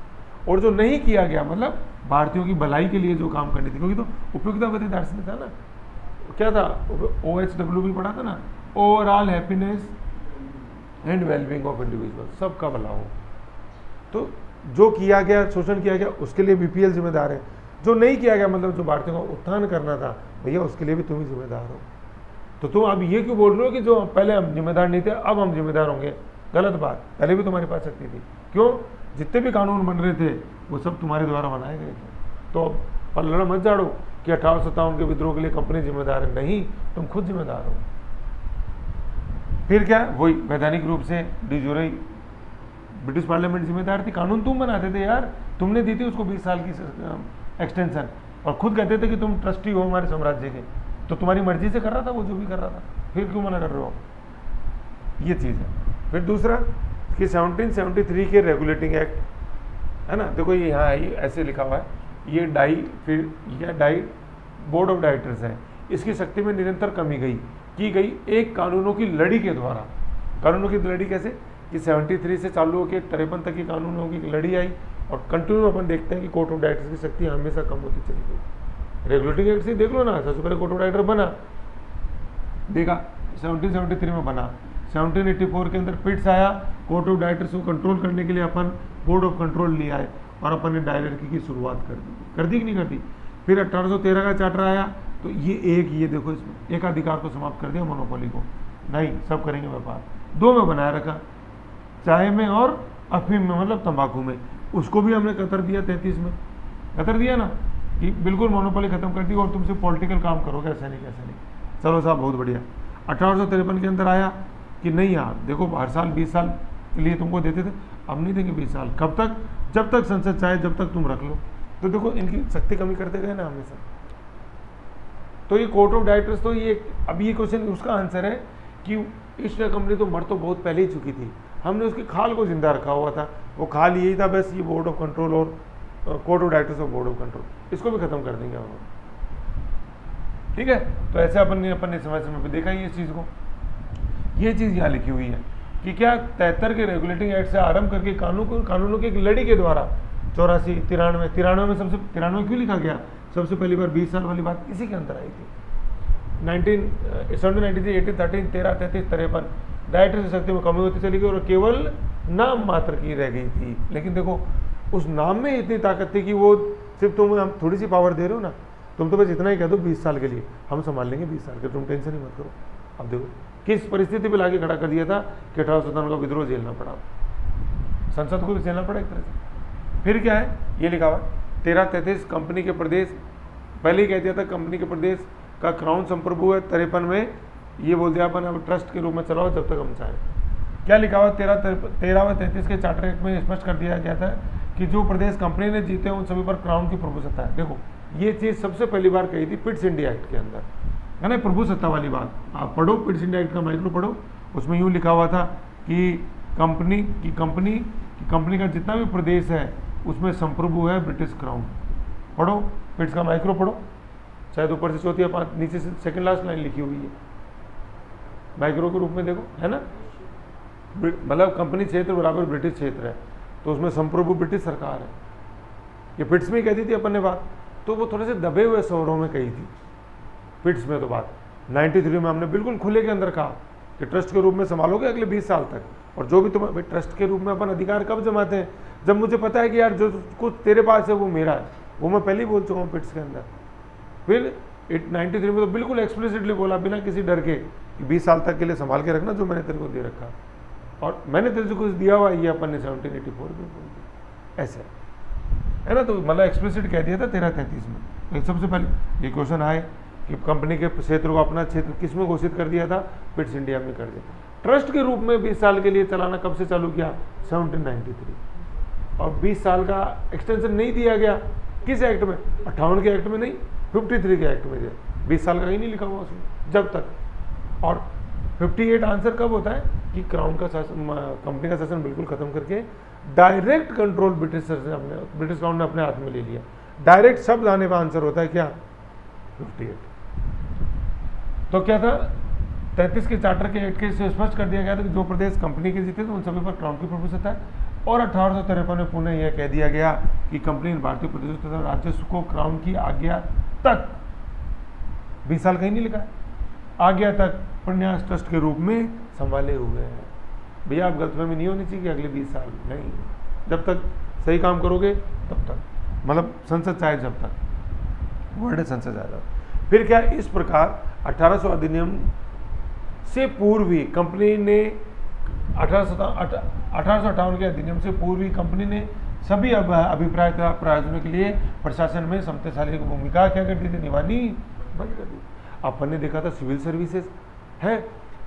और जो नहीं किया गया मतलब भारतीयों की भलाई के लिए जो काम करनी थी, क्योंकि तो उपयुक्तवादी दार्शनिक था ना, क्या था, OHW भी पढ़ा था ना, overall happiness and wellbeing of individual, सबका भला हो। तो जो किया गया, शोषण किया गया, उसके लिए बीपीएल जिम्मेदार है। जो नहीं किया गया मतलब जो भारतीयों का उत्थान करना था, भैया उसके लिए भी तुम ही जिम्मेदार हो। तो तुम अब ये क्यों बोल रहे हो कि जो पहले हम जिम्मेदार नहीं थे अब हम जिम्मेदार होंगे, गलत बात। पहले भी तुम्हारे पास शक्ति थी, क्यों, जितने भी कानून बन रहे थे वो सब तुम्हारे द्वारा बनाए गए थे। तो पलड़ा मत झाड़ो कि 1857 के विद्रोह के लिए कंपनी जिम्मेदार है, नहीं, तुम खुद जिम्मेदार हो। फिर क्या, वही वैधानिक रूप से डी जोरे ब्रिटिश पार्लियामेंट जिम्मेदार थी, कानून तुम बनाते थे यार, तुमने दी थी उसको 20 साल की एक्सटेंशन, और खुद कहते थे कि तुम ट्रस्टी हो हमारे साम्राज्य के, तो तुम्हारी मर्जी से कर रहा था वो जो भी कर रहा था, फिर क्यों मना कर रहे हो, ये चीज़ है। फिर दूसरा कि 1773 के रेगुलेटिंग एक्ट है ना, देखो ये यहाँ है, ऐसे लिखा हुआ है, ये डाई बोर्ड ऑफ डायरेक्टर्स है, इसकी शक्ति में निरंतर कमी की गई एक कानूनों की लड़ी के द्वारा। कानूनों की लड़ी कैसे कि 73 से चालू होकर 53 तक की कानूनों की लड़ी आई, और कंटिन्यू अपन देखते हैं कि कोर्ट ऑफ डायरेक्टर्स की शक्ति हमेशा कम होती चली गई। रेगुलेटिंग एक्ट से देख लो ना, सबसे पहले कोर्ट ऑफ डायरेक्टर बना, देखा 1773 में बना, 1784 के अंदर पिट्स आया, कोर्ट ऑफ डायरेक्टर्स को कंट्रोल करने के लिए अपन बोर्ड ऑफ कंट्रोल ले आए, और अपन ने डायरेक्टरी की शुरुआत कर दी कि नहीं कर दी। फिर 1813 का चार्टर आया, तो ये देखो इसमें एकाधिकार को समाप्त कर दिया, मोनोपोली को, नहीं सब करेंगे व्यापार, 2 में बनाए रखा, चाय में और अफीम में, मतलब तंबाकू में, उसको भी हमने कतर दिया 33 में, कतर दिया ना, कि बिल्कुल मोनोपोली खत्म कर दी और तुमसे पॉलिटिकल काम करोगे, ऐसा नहीं कैसे नहीं। चलो साहब बहुत बढ़िया। 1853 के अंदर आया कि नहीं यार देखो हर साल 20 साल के लिए तुमको देते थे, अब नहीं देंगे 20 साल, कब तक, जब तक संसद चाहे जब तक तुम रख लो। तो देखो इनकी शक्ति कमी करते गए ना हमेशा। तो ये कोर्ट ऑफ डायरेक्टर्स, तो ये अब ये क्वेश्चन उसका आंसर है कि ईस्ट इंडिया कंपनी तो मर तो बहुत पहले ही चुकी थी, हमने उसकी खाल को जिंदा रखा हुआ था, वो खाल यही था बस, ये बोर्ड ऑफ कंट्रोल और कोर्ट ऑफ डायरेक्टर्स और बोर्ड ऑफ कंट्रोल, इसको भी खत्म कर देंगे हम। ठीक है, तो ऐसे अपन ने समय पे देखा ही इस चीज़ को। ये चीज़ यहाँ लिखी हुई है कि क्या 73 के रेगुलेटिंग एक्ट से आरंभ करके कानूनों की एक लड़ी के द्वारा 84, 93 में सबसे 93 क्यों लिखा गया, सबसे पहली बार 20 साल वाली बात इसी के अंदर आई थी। 1793, 1813, 13, 33, 53 डायरेक्टर की शक्ति में कमी होती चली गई और केवल नाम मात्र की रह गई थी। लेकिन देखो उस नाम में इतनी ताकत थी कि वो सिर्फ तुम हम थोड़ी सी पावर दे रहे हो ना, तुम तो बस इतना ही कह दो 20 साल के लिए हम संभाल लेंगे 20 साल के, तुम टेंशन ही मत करो। अब देखो किस परिस्थिति पे लाके खड़ा कर दिया था कि 1857 का विद्रोह झेलना पड़ा, संसद को भी झेलना पड़ा एक तरह से। फिर क्या है ये लिखा हुआ 1333 कंपनी के प्रदेश, पहले ही कह दिया था कंपनी के प्रदेश का क्राउन संप्रभु है। 53 में ये बोल दिया अपन अब ट्रस्ट के रूप में चलाओ जब तक हम चाहें। क्या लिखा हुआ 13 व 33 के चार्टर एक्ट में स्पष्ट कर दिया गया था कि जो प्रदेश कंपनी ने जीते उन सभी पर क्राउन की प्रभु सत्ता है। देखो ये चीज़ सबसे पहली बार कही थी पिट्स इंडिया एक्ट के अंदर, है ना, प्रभु सत्ता वाली बात। आप पढ़ो पिट्स इंडिया एक्ट का माइक्रो पढ़ो, उसमें यूँ लिखा हुआ था कि कंपनी का जितना भी प्रदेश है उसमें संप्रभु है ब्रिटिश क्राउन। पढ़ो पिट्स का माइक्रो पढ़ो, शायद ऊपर से चौथी या पाँच नीचे से सेकंड लास्ट लाइन लिखी हुई है माइक्रो के रूप में, देखो है ना, मतलब कंपनी क्षेत्र बराबर ब्रिटिश क्षेत्र है तो उसमें संप्रभु ब्रिटिश सरकार है। ये पिट्स में ही कहती थी अपन ने बात, तो वो थोड़े से दबे हुए स्वरों में कही थी पिट्स में। तो बात 93 में हमने बिल्कुल खुले के अंदर कहा कि ट्रस्ट के रूप में संभालोगे अगले 20 साल तक, और जो भी तुम्हें ट्रस्ट के रूप में अपन अधिकार कब जमाते हैं, जब मुझे पता है कि यार जो कुछ तेरे पास है वो मेरा है, वो मैं पहले ही बोल चुका हूँ पिट्स के अंदर। फिर 93 में तो बिल्कुल एक्सप्लिसिटली बोला बिना किसी डर के कि 20 साल तक के लिए संभाल के रखना जो मैंने तेरे को दे रखा, और मैंने तेरे से कुछ दिया हुआ ये अपन ने 1784 में बोल दिया, ऐसे है ना। तो मतलब एक्सप्लिसिट कह दिया था 1333 में। सबसे पहले ये क्वेश्चन आए कि कंपनी के क्षेत्र को अपना क्षेत्र किस में घोषित कर दिया था, पिट्स इंडिया में कर दिया। ट्रस्ट के रूप में 20 साल के लिए चलाना कब से चालू किया, 1793, और 20 साल का एक्सटेंशन नहीं दिया गया किस एक्ट में, 58 के एक्ट में नहीं, 53 के एक्ट में दिया। 20 साल का ही नहीं लिखा हुआ उसमें जब तक। और 58 आंसर कब होता है कि क्राउन का शासन, कंपनी का शासन बिल्कुल खत्म करके डायरेक्ट कंट्रोल ब्रिटिश क्राउन ने अपने हाथ में ले लिया। डायरेक्ट शब्द आने का आंसर होता है क्या, 58। तो क्या था 33 के चार्टर के एक्ट के से स्पष्ट कर दिया गया था कि जो प्रदेश कंपनी के जीते थे उन सभी पर क्राउन की प्रभु सत्ता है। और 1853 में पुनः यह कह दिया गया कि कंपनी ने भारतीय प्रदेशों तथा राजस्व को क्राउन की आज्ञा तक, 20 साल कहीं नहीं लिखा है, आज्ञा तक प्रन्यास ट्रस्ट के रूप में संभाले हुए हैं। भैया आप गलतफहमी नहीं होनी चाहिए कि अगले 20 साल नहीं, जब तक सही काम करोगे तब तक, मतलब संसद चाहे जब तक, वर्ड संसद आएगा। फिर क्या इस प्रकार 1800 अधिनियम से पूर्व ही कंपनी ने 1858 के अधिनियम से पूर्व ही कंपनी ने सभी अभिप्राय प्रायोजनों के लिए प्रशासन में समताशाली भूमिका क्या करती थी, निभानी बंद कर दी। अपन ने देखा था सिविल सर्विसेज है,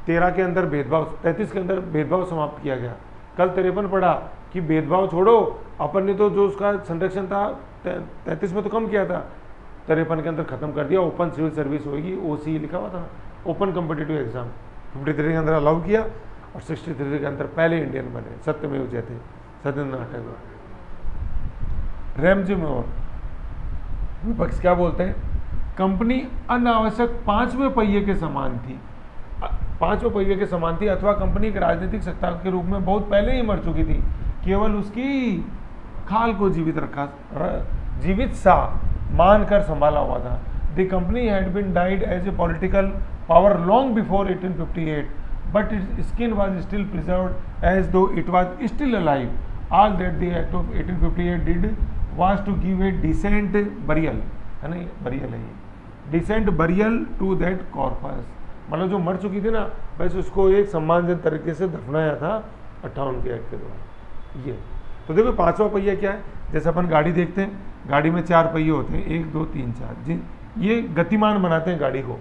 13 के अंदर भेदभाव, 33 के अंदर भेदभाव समाप्त किया गया। कल 53 पढ़ा कि भेदभाव छोड़ो, अपन ने तो जो उसका संरक्षण था 33 में तो कम किया था, 53 के अंदर खत्म कर दिया। ओपन सिविल सर्विस होगी, OC लिखा हुआ था, ओपन कॉम्पिटिटिव एग्जाम 53 के अंदर अलाउ किया, और 63 के अंदर पहले इंडियन बने सत्यमेव जयते सत्येंद्रनाथ टैगोर। रैमजी और विपक्ष क्या बोलते हैं, कंपनी अनावश्यक 5वें पहिए के समान थी, 5वें पहिए के समान थी, अथवा कंपनी एक राजनीतिक सत्ता के रूप में बहुत पहले ही मर चुकी थी, केवल उसकी खाल को जीवित सा मानकर संभाला हुआ था। The company had been died as a political power long before 1858, but its skin was still preserved as though it was still alive. All that the Act of 1858 did was to give a decent burial, है ना, burial है ये, decent burial to that corpus, मतलब जो मर चुकी थी ना, बस उसको एक सम्मानजनक तरीके से दफनाया था 58 के एक्ट के द्वारा। ये तो देखो 5वां पहिया क्या है, जैसे अपन गाड़ी देखते हैं, गाड़ी में 4 पहिए होते हैं, 1 2 3 4, ये गतिमान बनाते हैं गाड़ी को।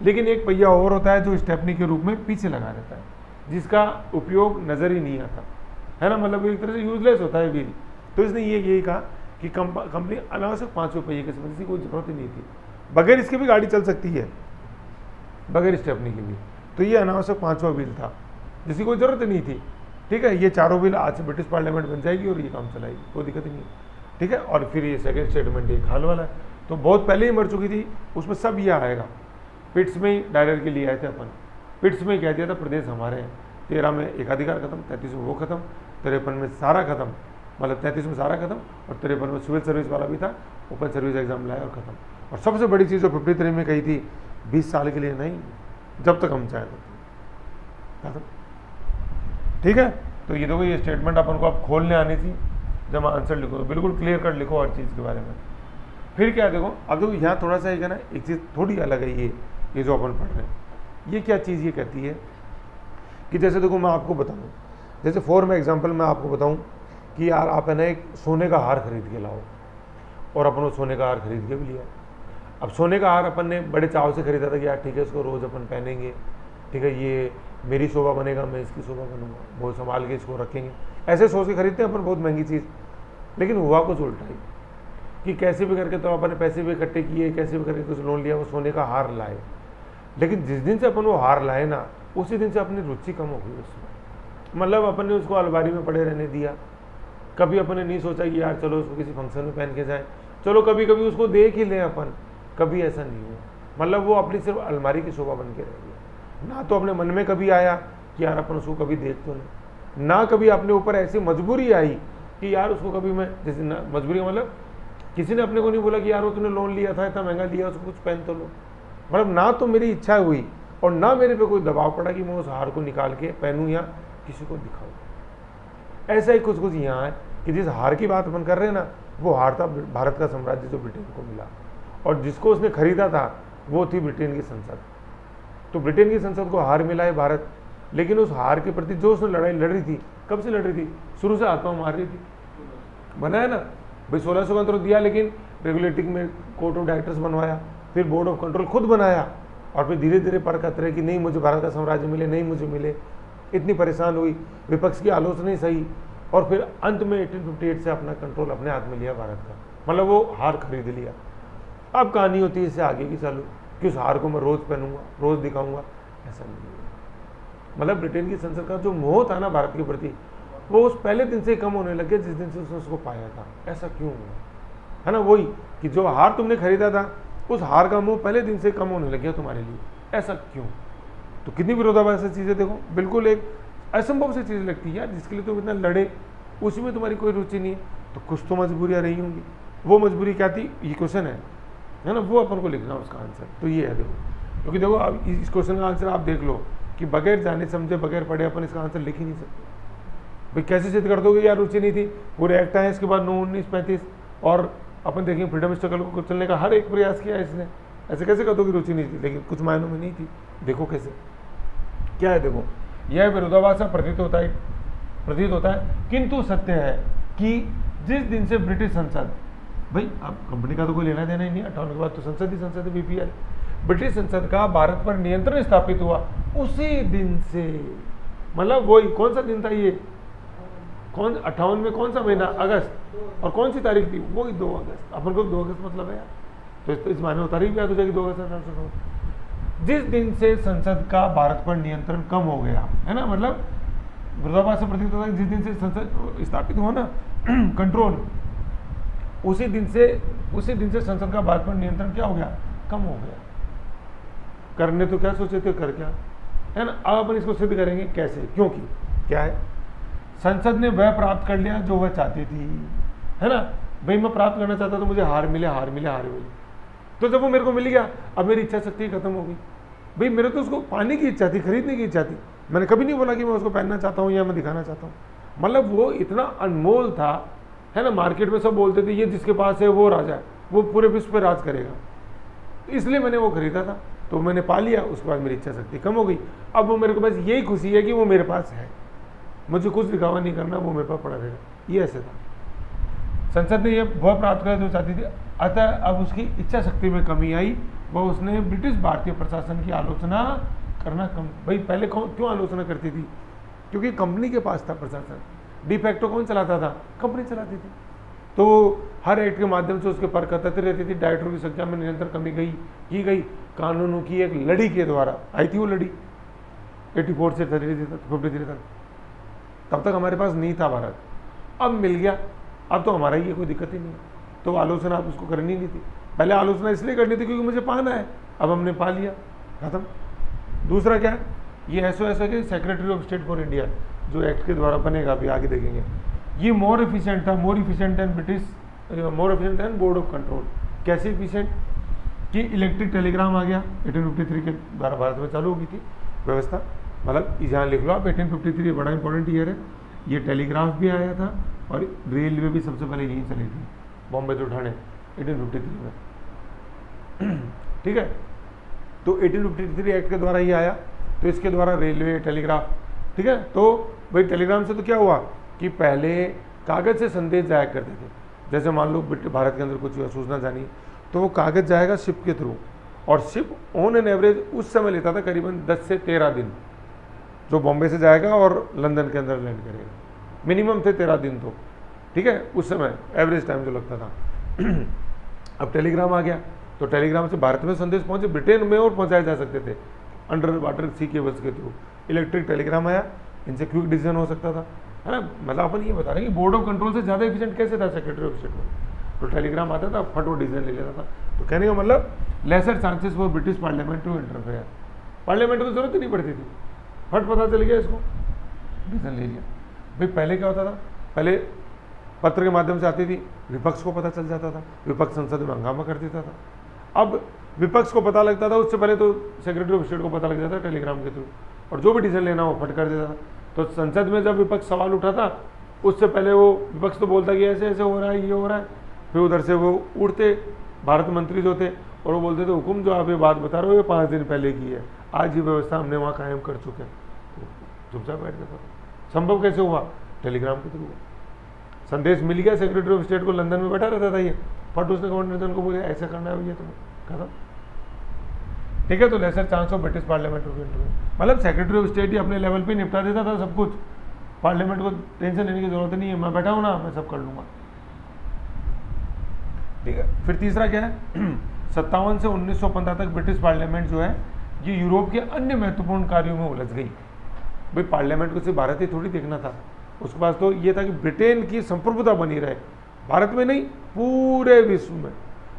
लेकिन एक पहिया और होता है जो स्टेपनी के रूप में पीछे लगा रहता है, जिसका उपयोग नज़र ही नहीं आता, है ना, मतलब एक तरह से यूजलेस होता है व्हील। तो इसने यही कहा कि कंपनी अनावश्यक 5वें पहिए के संबंध की कोई जरूरत ही नहीं थी, बगैर इसके भी गाड़ी चल सकती है, बगैर स्टेपनी के भी। तो ये अनावश्यक 5वां व्हील था जिसकी कोई ज़रूरत नहीं थी, ठीक है। ये चारों व्हील आज से ब्रिटिश पार्लियामेंट बन जाएगी और ये काम चलाएगी, कोई दिक्कत ही नहीं, ठीक है। और फिर ये सेकेंड स्टेटमेंट ये खाल वाला है, तो बहुत पहले ही मर चुकी थी, उसमें सब ये आएगा। पिट्स में ही डायलर के लिए आए थे अपन, पिट्स में कह दिया था प्रदेश हमारे हैं, 13 में एकाधिकार खत्म, 33 में वो खत्म, 53 में सारा खत्म, मतलब 33 में सारा खत्म, और 53 में सिविल सर्विस वाला भी था, ओपन सर्विस एग्जाम लाया और खत्म। और सबसे बड़ी चीज़ जो 53 में कही थी, 20 साल के लिए नहीं, जब तक हम चाहें तब खत्म। ठीक है, तो ये देखो, ये स्टेटमेंट अपन को अब खोलने आनी थी जब आंसर लिखो, तो बिल्कुल क्लियर कट लिखो हर चीज़ के बारे में। फिर क्या देखो, अब देखो यहाँ थोड़ा सा है ना, एक चीज़ थोड़ी अलग है, ये जो अपन पढ़ रहे हैं, ये क्या चीज़ ये कहती है कि जैसे देखो मैं आपको बताऊँ, जैसे फॉर में एग्जाम्पल मैं आपको बताऊँ कि यार आप है ना एक सोने का हार खरीद के लाओ, और अपन वो सोने का हार खरीद के भी लिया। अब सोने का हार अपन ने बड़े चाव से खरीदा था कि यार ठीक है इसको रोज़ अपन पहनेंगे, ठीक है ये मेरी शोभा बनेगा, मैं इसकी शोभा बनूंगा, बहुत संभाल के इसको रखेंगे, ऐसे सोच के खरीदते हैं अपन बहुत महंगी चीज़। लेकिन हुआ कुछ उल्टा ही कि कैसे भी करके तो अपन ने पैसे भी इकट्ठे किए, कैसे भी करके कुछ लोन लिया, वो सोने का हार लाए। लेकिन जिस दिन से अपन वो हार लाए ना, उसी दिन से अपनी रुचि कम हो गई उसमें। मतलब अपन ने उसको अलमारी में पड़े रहने दिया। कभी अपन ने नहीं सोचा कि यार चलो उसको किसी फंक्शन में पहन के जाए, चलो कभी कभी उसको देख ही लें अपन, कभी ऐसा नहीं हुआ। मतलब वो अपनी सिर्फ अलमारी की शोभा बन के रह गया। ना तो अपने मन में कभी आया कि यार अपन उसको कभी देख तो नहीं, ना कभी अपने ऊपर ऐसी मजबूरी आई कि यार उसको कभी मैं, जैसे मजबूरी मतलब किसी ने अपने को नहीं बोला कि यार वो तूने लोन लिया था, इतना महंगा लिया, उसको कुछ पहन तो लो। मतलब ना तो मेरी इच्छा हुई और ना मेरे पे कोई दबाव पड़ा कि मैं उस हार को निकाल के पहनूं या किसी को दिखाऊं। ऐसा ही कुछ कुछ यहाँ है कि जिस हार की बात अपन कर रहे हैं ना, वो हार था भारत का साम्राज्य जो ब्रिटेन को मिला, और जिसको उसने खरीदा था वो थी ब्रिटेन की संसद। तो ब्रिटेन की संसद को हार मिला है भारत, लेकिन उस हार के प्रति जो उसने लड़ाई लड़ रही थी, कब से लड़ रही थी, शुरू से हाथ पांव मार रही थी। बना है ना भाई, 1600 का तो दिया, लेकिन रेगुलेटिंग में कोर्ट ऑफ डायरेक्टर्स बनवाया, फिर बोर्ड ऑफ कंट्रोल खुद बनाया, और फिर धीरे धीरे पर कतरे कि नहीं मुझे भारत का साम्राज्य मिले, नहीं मुझे मिले। इतनी परेशान हुई, विपक्ष की आलोचना ही सही, और फिर अंत में 1858 से अपना कंट्रोल अपने हाथ में लिया भारत का। मतलब वो हार खरीद लिया। अब कहानी होती है इससे आगे की चालू कि उस हार को मैं रोज़ पहनूंगा, रोज़ दिखाऊंगा, ऐसा नहीं है। मतलब ब्रिटेन की संसद का जो मोह था ना भारत के प्रति, वो उस पहले दिन से कम होने लग गया जिस दिन से उसने उसको पाया था। ऐसा क्यों हुआ, है ना? वही कि जो हार तुमने खरीदा था, उस हार का मोह पहले दिन से कम होने लग गया तुम्हारे लिए। ऐसा क्यों? तो कितनी विरोधाभासी चीज़ें देखो, बिल्कुल एक असंभव सी चीज़ लगती है यार, जिसके लिए तुम इतना लड़े, उसी में तुम्हारी कोई रुचि नहीं है। तो कुछ तो मजबूरियाँ रही होंगी। वो मजबूरी क्या थी, ये क्वेश्चन है ना, वो अपन को लिखना उसका आंसर। तो ये है देखो, क्योंकि देखो अब इस क्वेश्चन का आंसर आप देख लो कि बगैर जाने समझे, बगैर पढ़े अपन इसका आंसर लिख ही नहीं सकते। भाई कैसे सिद्ध कर दोगे यार रुचि नहीं थी? पूरे एक्ट आए इसके बाद 9, 19, 35, और अपन देखें फ्रीडम स्ट्रगल को चलने का हर एक प्रयास किया इसने। ऐसे कैसे कर दो कि रुचि नहीं थी? लेकिन कुछ मायनों में नहीं थी। देखो कैसे, क्या है देखो, यह विरोधाभास प्रतीत होता है, किंतु सत्य है कि जिस दिन से ब्रिटिश संसद, भाई अब कंपनी का तो कोई लेना देना ही नहीं, 58 के बाद तो संसद ही संसद है, बीपीएल, ब्रिटिश संसद का भारत पर नियंत्रण स्थापित हुआ, उसी दिन से, मतलब वही कौन सा दिन था ये, कौन 58 में कौन सा महीना, अगस्त, और कौन सी तारीख थी, वही 2 अगस्त। अपन को 2 अगस्त मतलब है यार, तो इस मायने में तारीख भी याद हो जाएगी 2 अगस्त। जिस दिन से संसद का भारत पर नियंत्रण कम हो गया, है ना, मतलब विरोधाभास से प्रतीत होता है जिस दिन से संसद स्थापित हुआ ना कंट्रोल, उसी दिन से संसद का भारत पर नियंत्रण क्या हो गया, कम हो गया। करने तो क्या सोचे थे, कर क्या, है ना। अब अपन इसको सिद्ध करेंगे कैसे, क्योंकि क्या है, संसद ने वह प्राप्त कर लिया जो वह चाहती थी, है ना। भाई मैं प्राप्त करना चाहता तो मुझे हार मिले, तो जब वो मेरे को मिल गया, अब मेरी इच्छा शक्ति खत्म हो गई। भाई मेरे तो उसको पाने की इच्छा थी, खरीदने की इच्छा थी। मैंने कभी नहीं बोला कि मैं उसको पहनना चाहता हूँ या मैं दिखाना चाहता हूँ। मतलब वो इतना अनमोल था, है ना। मार्केट में सब बोलते थे ये जिसके पास है वो राजा है, वो पूरे विश्व पर राज करेगा, इसलिए मैंने वो खरीदा था। तो मैंने पा लिया, उसके बाद मेरी इच्छा शक्ति कम हो गई। अब वो मेरे को बस यही खुशी है कि वो मेरे पास है, मुझे कुछ दिखावा नहीं करना, वो मेरे पास पड़ा रहेगा। ये ऐसे था। संसद ने यह वह प्राप्त करा जो चाहती थी, अतः अब उसकी इच्छा शक्ति में कमी आई, वह उसने ब्रिटिश भारतीय प्रशासन की आलोचना करना कम। भाई पहले क्यों आलोचना करती थी? क्योंकि कंपनी के पास था प्रशासन, डिफैक्टो कौन चलाता था, कंपनी चलाती थी। तो हर एक्ट के माध्यम से उसके पर कतरती रहती थी, डायरेक्टरों की संख्या में निरंतर कमी की गई। कानूनों की एक लड़ी के द्वारा आई थी वो लड़ी 84 से 53 तक। तब तक हमारे पास नहीं था भारत, अब मिल गया, अब तो हमारा ये कोई दिक्कत ही नहीं है। तो आलोचना अब उसको करनी नहीं थी। पहले आलोचना इसलिए करनी थी क्योंकि मुझे पाना है, अब हमने पा लिया, खत्म। दूसरा क्या है ये एसओएस है कि secretary of state for India, जो एक्ट के द्वारा बनेगा, अभी आगे देखेंगे। ये मोर एफिशिएंट था, more efficient then British, more efficient then board of control. कैसे एफिशिएंट कि इलेक्ट्रिक टेलीग्राम आ गया 1853 के द्वारा भारत में चालू हो गई थी व्यवस्था। मतलब यहाँ लिख लो आप 1853 बड़ा इंपॉर्टेंट ईयर है। ये टेलीग्राफ भी आया था और रेलवे भी सबसे पहले यहीं चली थी, बॉम्बे से ठाणे 1853 में। ठीक है, तो 1853 एक्ट के द्वारा ही आया, तो इसके द्वारा रेलवे, टेलीग्राफ। ठीक है, तो भाई टेलीग्राम से तो क्या हुआ कि पहले कागज़ से संदेश जाया करते थे। जैसे मान लो भारत के अंदर कुछ सूचना जानी, तो वो कागज़ जाएगा शिप के थ्रू, और शिप ऑन एन एवरेज उस समय लेता था करीबन 10 से 13 दिन, जो बॉम्बे से जाएगा और लंदन के अंदर लैंड करेगा। मिनिमम थे 13 दिन तो, ठीक है, उस समय एवरेज टाइम जो लगता था। अब टेलीग्राम आ गया, तो टेलीग्राम से भारत में संदेश पहुंचे, ब्रिटेन में और पहुंचाए जा सकते थे अंडर वाटर सी केबल्स के थ्रू। इलेक्ट्रिक टेलीग्राम आया, इनसे क्विक डिसीजन हो सकता था, है ना। मतलब अपन ये बता रहे हैं कि बोर्ड ऑफ कंट्रोल से ज़्यादा एफिशिएंट कैसे था सेक्रेटरी ऑफ स्टेट में, तो टेलीग्राम आता था, फट वो डिसीजन ले लेता था। तो कहने का मतलब lesser chances for British parliament to interfere, parliament को जरूरत ही नहीं पड़ती थी, फट पता चल गया, इसको डिसीजन ले लिया। भाई पहले क्या होता था, पहले पत्र के माध्यम से आती थी, विपक्ष को पता चल जाता था, विपक्ष संसद में हंगामा कर देता था। अब विपक्ष को पता लगता था, उससे पहले तो सेक्रेटरी ऑफ स्टेट को पता लग जाता था टेलीग्राम के थ्रू, और जो भी डिसीजन लेना हो फट कर देता था। तो संसद में जब विपक्ष सवाल उठाता, उससे पहले वो विपक्ष तो बोलता कि ऐसे ऐसे हो रहा है, ये हो रहा है, फिर उधर से वो उठते भारत मंत्री जो थे, और वो बोलते थे हुकुम जो आप ये बात बता रहे हो ये 5 दिन पहले की है, आज ये व्यवस्था हमने वहाँ कायम कर चुके हैं। तो चुपचाप बैठ जाता था। संभव कैसे हुआ? टेलीग्राम के थ्रू संदेश मिल गया सेक्रेटरी ऑफ स्टेट को, लंदन में बैठा रहता था ये, फट उसने गवर्नर जनरल को बोला ऐसा करना है, ये तो खत्म। ठीक है, तो lesser chance of British parliament to intervene, मतलब सेक्रेटरी ऑफ स्टेट ही अपने लेवल पे निपटा देता था सब कुछ, पार्लियामेंट को टेंशन लेने की जरूरत नहीं है, मैं बैठा हूँ ना, मैं सब कर लूँगा। ठीक है, फिर तीसरा क्या है, 57 से 1915 तक ब्रिटिश पार्लियामेंट जो है ये यूरोप के अन्य महत्वपूर्ण कार्यों में उलझ गई। भाई पार्लियामेंट को सिर्फ भारत ही थोड़ी देखना था, उसके पास तो ये था कि ब्रिटेन की संप्रभुता बनी रहे, भारत में नहीं पूरे विश्व में।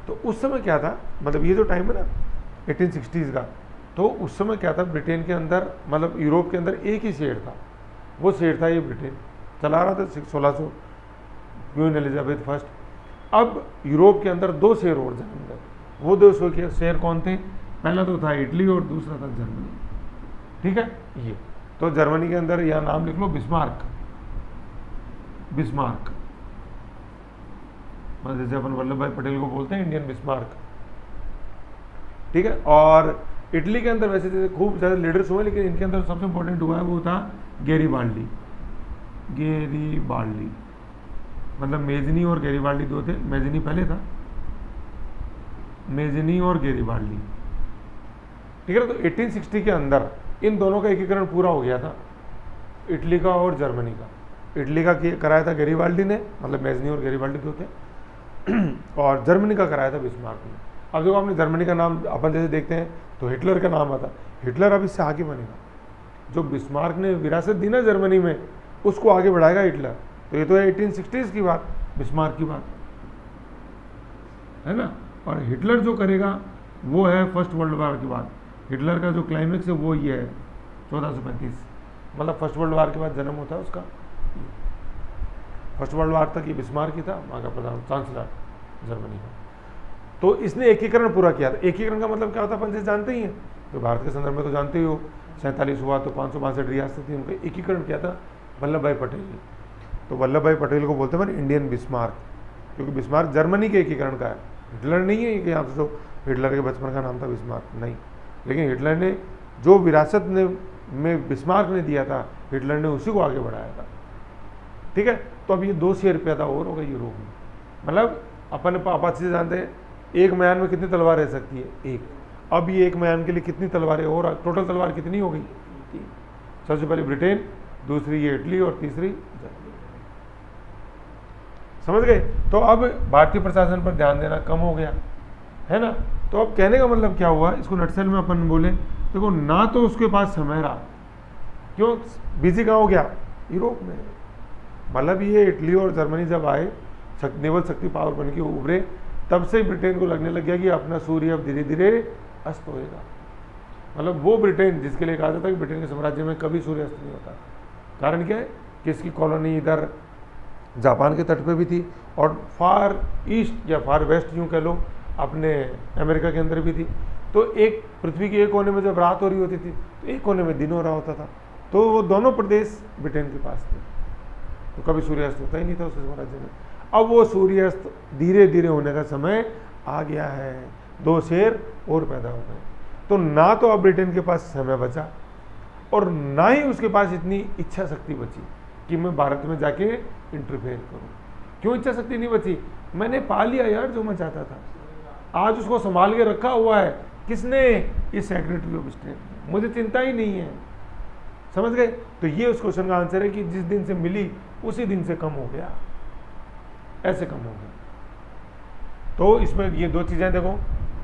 तो उस समय क्या था, मतलब ये जो टाइम है ना 1860s का, तो उस समय क्या था, ब्रिटेन के अंदर मतलब यूरोप के अंदर एक ही शेर था, वो शेर था ये ब्रिटेन चला रहा था 1600, क्वीन एलिजाबेथ फर्स्ट। अब यूरोप के अंदर 2 शेर और जन्म गए, वो 2 शेर कौन थे? पहला तो था इटली और दूसरा था जर्मनी। ठीक है, ये तो जर्मनी के अंदर यह नाम लिख लो, बिस्मार्क, बिस्मार्क, मतलब जैसे अपन वल्लभ भाई पटेल को बोलते हैं इंडियन बिस्मार्क। ठीक है, और इटली के अंदर वैसे जैसे खूब ज़्यादा लीडर्स हुए, लेकिन इनके अंदर सबसे इंपॉर्टेंट हुआ है वो था गैरीबाल्डी, गैरीबाल्डी, मतलब मेजनी और गैरीबाल्डी 2 थे, मेजनी पहले था, मेजनी और गैरीबाल्डी। ठीक है, तो 1860 के अंदर इन दोनों का एकीकरण पूरा हो गया था, इटली का और जर्मनी का। इटली का कराया था गैरीबाल्डी ने, मतलब मेजनी और गैरीबाल्डी 2 थे, और जर्मनी का कराया था बिस्मार्क ने। अब देखो आपने जर्मनी का नाम अपन जैसे देखते हैं तो हिटलर का नाम आता, हिटलर अब इससे आगे बनेगा, जो बिस्मार्क ने विरासत दी ना जर्मनी में, उसको आगे बढ़ाएगा हिटलर। तो ये तो है 1860s की बात, बिस्मार्क की बात है ना। और हिटलर जो करेगा वो है फर्स्ट वर्ल्ड वार की बात। हिटलर का जो क्लाइमेक्स है वो ये है 1435, मतलब फर्स्ट वर्ल्ड वार के बाद जन्म होता है उसका। फर्स्ट वर्ल्ड वार तक ये बिस्मार्क ही था, वहाँ का प्रधान चांसलर जर्मनी का। तो इसने एकीकरण पूरा किया था। एकीकरण का मतलब क्या होता है अपन से जानते ही हैं, तो भारत के संदर्भ में तो जानते ही हो, 47 हुआ तो 562 रियासत थी, उनका एकीकरण किया था वल्लभ भाई पटेल ने। तो वल्लभ भाई पटेल को बोलते हैं इंडियन बिस्मार्क, क्योंकि बिस्मार्क जर्मनी के एकीकरण का है, हिटलर नहीं है कि यहाँ से जो हिटलर के बचपन का नाम था बिस्मार्क, नहीं, लेकिन हिटलर ने जो विरासत ने में बिस्मार्क ने दिया था, हिटलर ने उसी को आगे बढ़ाया था। ठीक है, तो अब ये 2 शेर पैदा और हो गए यूरोप में, मतलब अपन आपस से जानते हैं एक म्यान में कितनी तलवार रह सकती है, एक। अब ये एक म्यान के लिए कितनी तलवारें और टोटल तलवार कितनी हो गई? 3। सबसे पहले ब्रिटेन, दूसरी ये इटली और तीसरी जर्मनी। समझ गए? तो अब भारतीय प्रशासन पर ध्यान देना कम हो गया है ना। तो अब कहने का मतलब क्या हुआ, इसको नटसेल में अपन बोले, देखो ना तो उसके पास समय रहा, क्यों बिजी कहाँ हो गया? यूरोप में। मतलब ये इटली और जर्मनी जब आए, नेवल शक्ति पावर बन के उभरे, तब से ब्रिटेन को लगने लग गया कि अपना सूर्य अब धीरे धीरे अस्त होएगा। मतलब वो ब्रिटेन जिसके लिए कहा जाता है कि ब्रिटेन के साम्राज्य में कभी सूर्यास्त नहीं होता। कारण क्या है कि इसकी कॉलोनी इधर जापान के तट पे भी थी और फार ईस्ट या फार वेस्ट यूँ कह लो अपने अमेरिका के अंदर भी थी। तो एक पृथ्वी के एक कोने में जब रात हो रही होती थी तो एक कोने में दिन हो रहा होता था, तो वो दोनों प्रदेश ब्रिटेन के पास थे, तो कभी सूर्यास्त होता ही नहीं था उस साम्राज्य में। अब वो सूर्यास्त धीरे धीरे होने का समय आ गया है, 2 शेर और पैदा हो गए। तो ना तो अब ब्रिटेन के पास समय बचा और ना ही उसके पास इतनी इच्छा शक्ति बची कि मैं भारत में जाके इंटरफेयर करूं। क्यों इच्छा शक्ति नहीं बची? मैंने पा लिया यार जो मैं चाहता था, आज उसको संभाल के रखा हुआ है किसने? इस सेक्रेटरी ऑफ स्टेट ने। मुझे चिंता ही नहीं है। समझ गए? तो ये उस क्वेश्चन का आंसर है कि जिस दिन से मिली उसी दिन से कम हो गया, ऐसे कम हो गया। तो इसमें ये 2 चीज़ें देखो,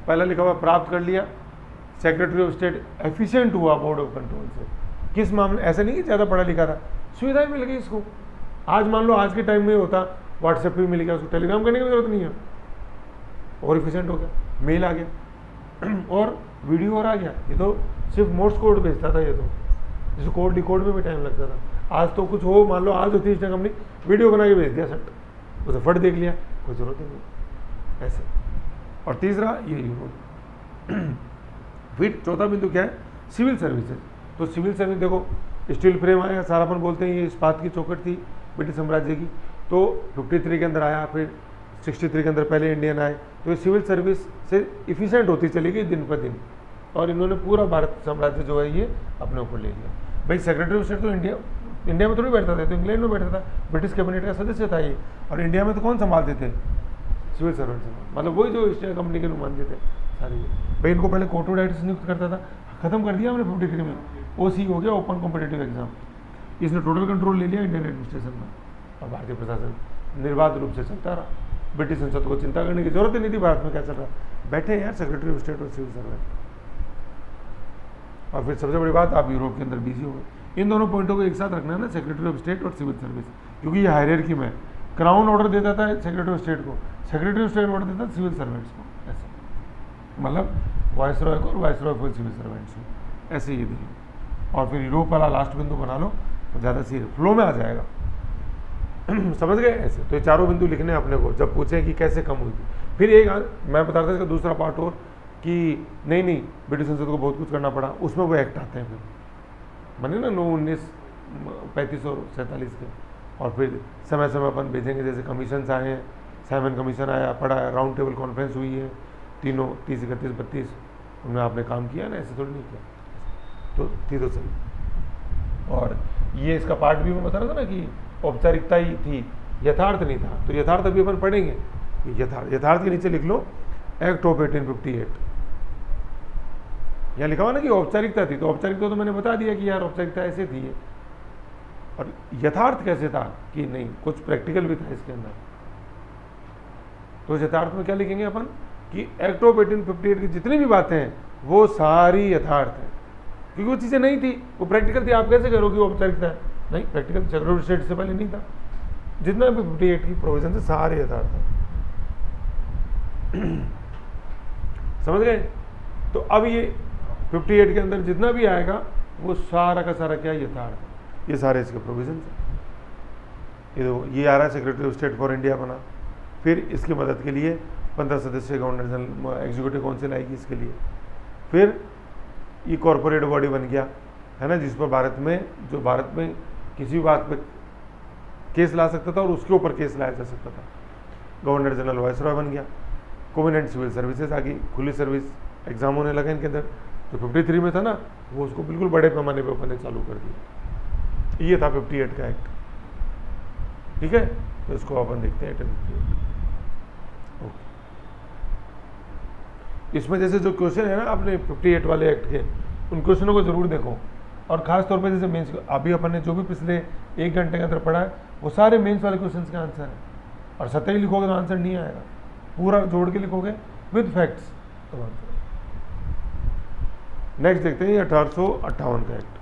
पहला लिखा हुआ प्राप्त कर लिया, सेक्रेटरी ऑफ स्टेट एफिशिएंट हुआ बोर्ड ऑफ कंट्रोल से। किस मामले? ऐसा नहीं कि ज़्यादा पढ़ा लिखा था, सुविधाएं मिल गई इसको। आज मान लो आज के टाइम में होता व्हाट्सएप पे मिल गया, उसको टेलीग्राम करने की जरूरत नहीं है और एफिशिएंट हो गया, मेल आ गया और वीडियो और आ गया। ये तो सिर्फ मोर्स कोड भेजता था, ये तो जिसे कोड डिकोड में भी टाइम लगता था। आज तो कुछ हो, मान लो आज होती है कंपनी, वीडियो बना के भेज दिया सट, उसे फट देख लिया, कोई जरूरत ही नहीं ऐसे। और तीसरा ये यूरोप। फिर चौथा बिंदु क्या है? Civil services. तो सिविल सर्विस देखो, स्टील फ्रेम आया, सारा अपन बोलते हैं ये इस्पात की चौखट थी ब्रिटिश साम्राज्य की, तो 53 के अंदर आया, फिर 63 के अंदर पहले इंडियन आए। तो ये सिविल सर्विस से इफिशिएंट होती चली गई दिन पर दिन, और इन्होंने पूरा भारत साम्राज्य जो है ये अपने ऊपर ले लिया। भाई सेक्रेटरी ऑफ स्टेट तो इंडिया में थोड़ी बैठता था, तो इंग्लैंड में बैठता था, ब्रिटिश कैबिनेट का सदस्य था ये। और इंडिया में तो कौन संभालते थे? सिविल सर्वेंट संभाल, मतलब वही जो ईस्ट इंडिया कंपनी के नुमाइंदे थे सारी। भाई इनको पहले कोर्ट ऑफ डायरेक्टर्स नियुक्त करता था, खत्म कर दिया हमने 53 में, OC हो गया, ओपन कॉम्पिटेटिव एग्जाम। इसने टोटल कंट्रोल ले लिया इंडियन एडमिनिस्ट्रेशन में, और भारतीय प्रशासन निर्बाध रूप से चलता रहा। ब्रिटिश संसद को चिंता करने की जरूरत ही नहीं थी भारत में क्या चल रहा है, बैठे यार सेक्रेटरी ऑफ स्टेट और सिविल सर्वेंट। और फिर सबसे बड़ी बात, आप यूरोप के अंदर बिजी हो गए। इन दोनों पॉइंटों को एक साथ रखना है ना, सेक्रेटरी ऑफ स्टेट और सिविल सर्विस, क्योंकि ये हायरार्की में क्राउन ऑर्डर देता था सेक्रेटरी ऑफ स्टेट को, सेक्रेटरी ऑफ स्टेट ऑर्डर देता था सिविल सर्वेंट्स को, ऐसे मतलब वायसरॉय को और वायसरॉय को सिविल सर्वेंट्स को, ऐसे ये दिए। और फिर यूरोप वाला लास्ट बिंदु बना लो तो ज़्यादा सी फ्लो में आ जाएगा। समझ गए? ऐसे तो ये चारों बिंदु लिखने हैं अपने को, जब पूछें कि कैसे कम हुई। फिर एक मैं बता रहा था इसका दूसरा पार्ट और कि नहीं ब्रिटिश संसद को बहुत कुछ करना पड़ा, उसमें वो एक्ट आते हैं फिर बने ना 9/19/35 और 47 के। और फिर समय समय अपन भेजेंगे, जैसे कमीशन आए हैं, साइमन कमीशन आया, पड़ा है, राउंड टेबल कॉन्फ्रेंस हुई है, तीनों 30, 31, 32 उनमें आपने काम किया ना, ऐसे थोड़ी नहीं किया, तो थी तो सही। और ये इसका पार्ट भी मैं बता रहा था ना कि औपचारिकता ही थी, यथार्थ नहीं था। तो यथार्थ अभी अपन पढ़ेंगे। यथार्थ के नीचे लिख लो एक्ट ऑफ 1858। यहाँ लिखा हुआ ना कि औपचारिकता थी, तो औपचारिकता तो मैंने बता दिया कि यार औपचारिकता ऐसे थी। और यथार्थ कैसे था कि नहीं, कुछ प्रैक्टिकल भी था इसके अंदर। तो यथार्थ में क्या लिखेंगे अपन कि एक्ट ऑफ 1858 की जितनी भी बातें हैं वो सारी यथार्थ है, क्योंकि वो चीज़ें नहीं थी, वो प्रैक्टिकल थी। आप कैसे करोगे वो औपचारिकता है? नहीं, प्रैक्टिकल सेक्रेटरी ऑफ स्टेट से पहले नहीं था। जितना भी 58 की प्रोविजन से सारे यथार्थ है। समझ गए? तो अब ये 58 के अंदर जितना भी आएगा वो सारा का सारा क्या यथार्थ है, ये सारे इसके प्रोविजन है। ये आ रहा है secretary of state for India बना। फिर इसकी मदद के लिए 15 सदस्य गवर्नर जनरल एग्जीक्यूटिव काउंसिल आएगी इसके लिए। फिर ये कॉरपोरेट बॉडी बन गया है ना, जिस पर भारत में किसी भी बात पे केस ला सकता था और उसके ऊपर केस लाया जा सकता था। गवर्नर जनरल वायसरॉय बन गया। कोविनेंट सिविल सर्विसेज आ गई, खुली सर्विस एग्जाम होने लगा इनके अंदर। जो 53 में था ना, वो उसको बिल्कुल बड़े पैमाने पे अपन ने चालू कर दिया। ये था 58 का एक्ट। ठीक है, तो इसको अपन देखते हैं 1858। इसमें जैसे जो क्वेश्चन है ना अपने 58 वाले एक्ट के, उन क्वेश्चनों को जरूर देखो। और खास तौर पे जैसे मेंस, अभी अपन ने जो भी पिछले 1 घंटे के अंदर पढ़ा है वो सारे मेंस वाले क्वेश्चंस के आंसर है। और सतह ही लिखोगे तो आंसर नहीं आएगा, पूरा जोड़ के लिखोगे विद फैक्ट्स तो आंसर। नेक्स्ट देखते हैं 1858 का एक्ट।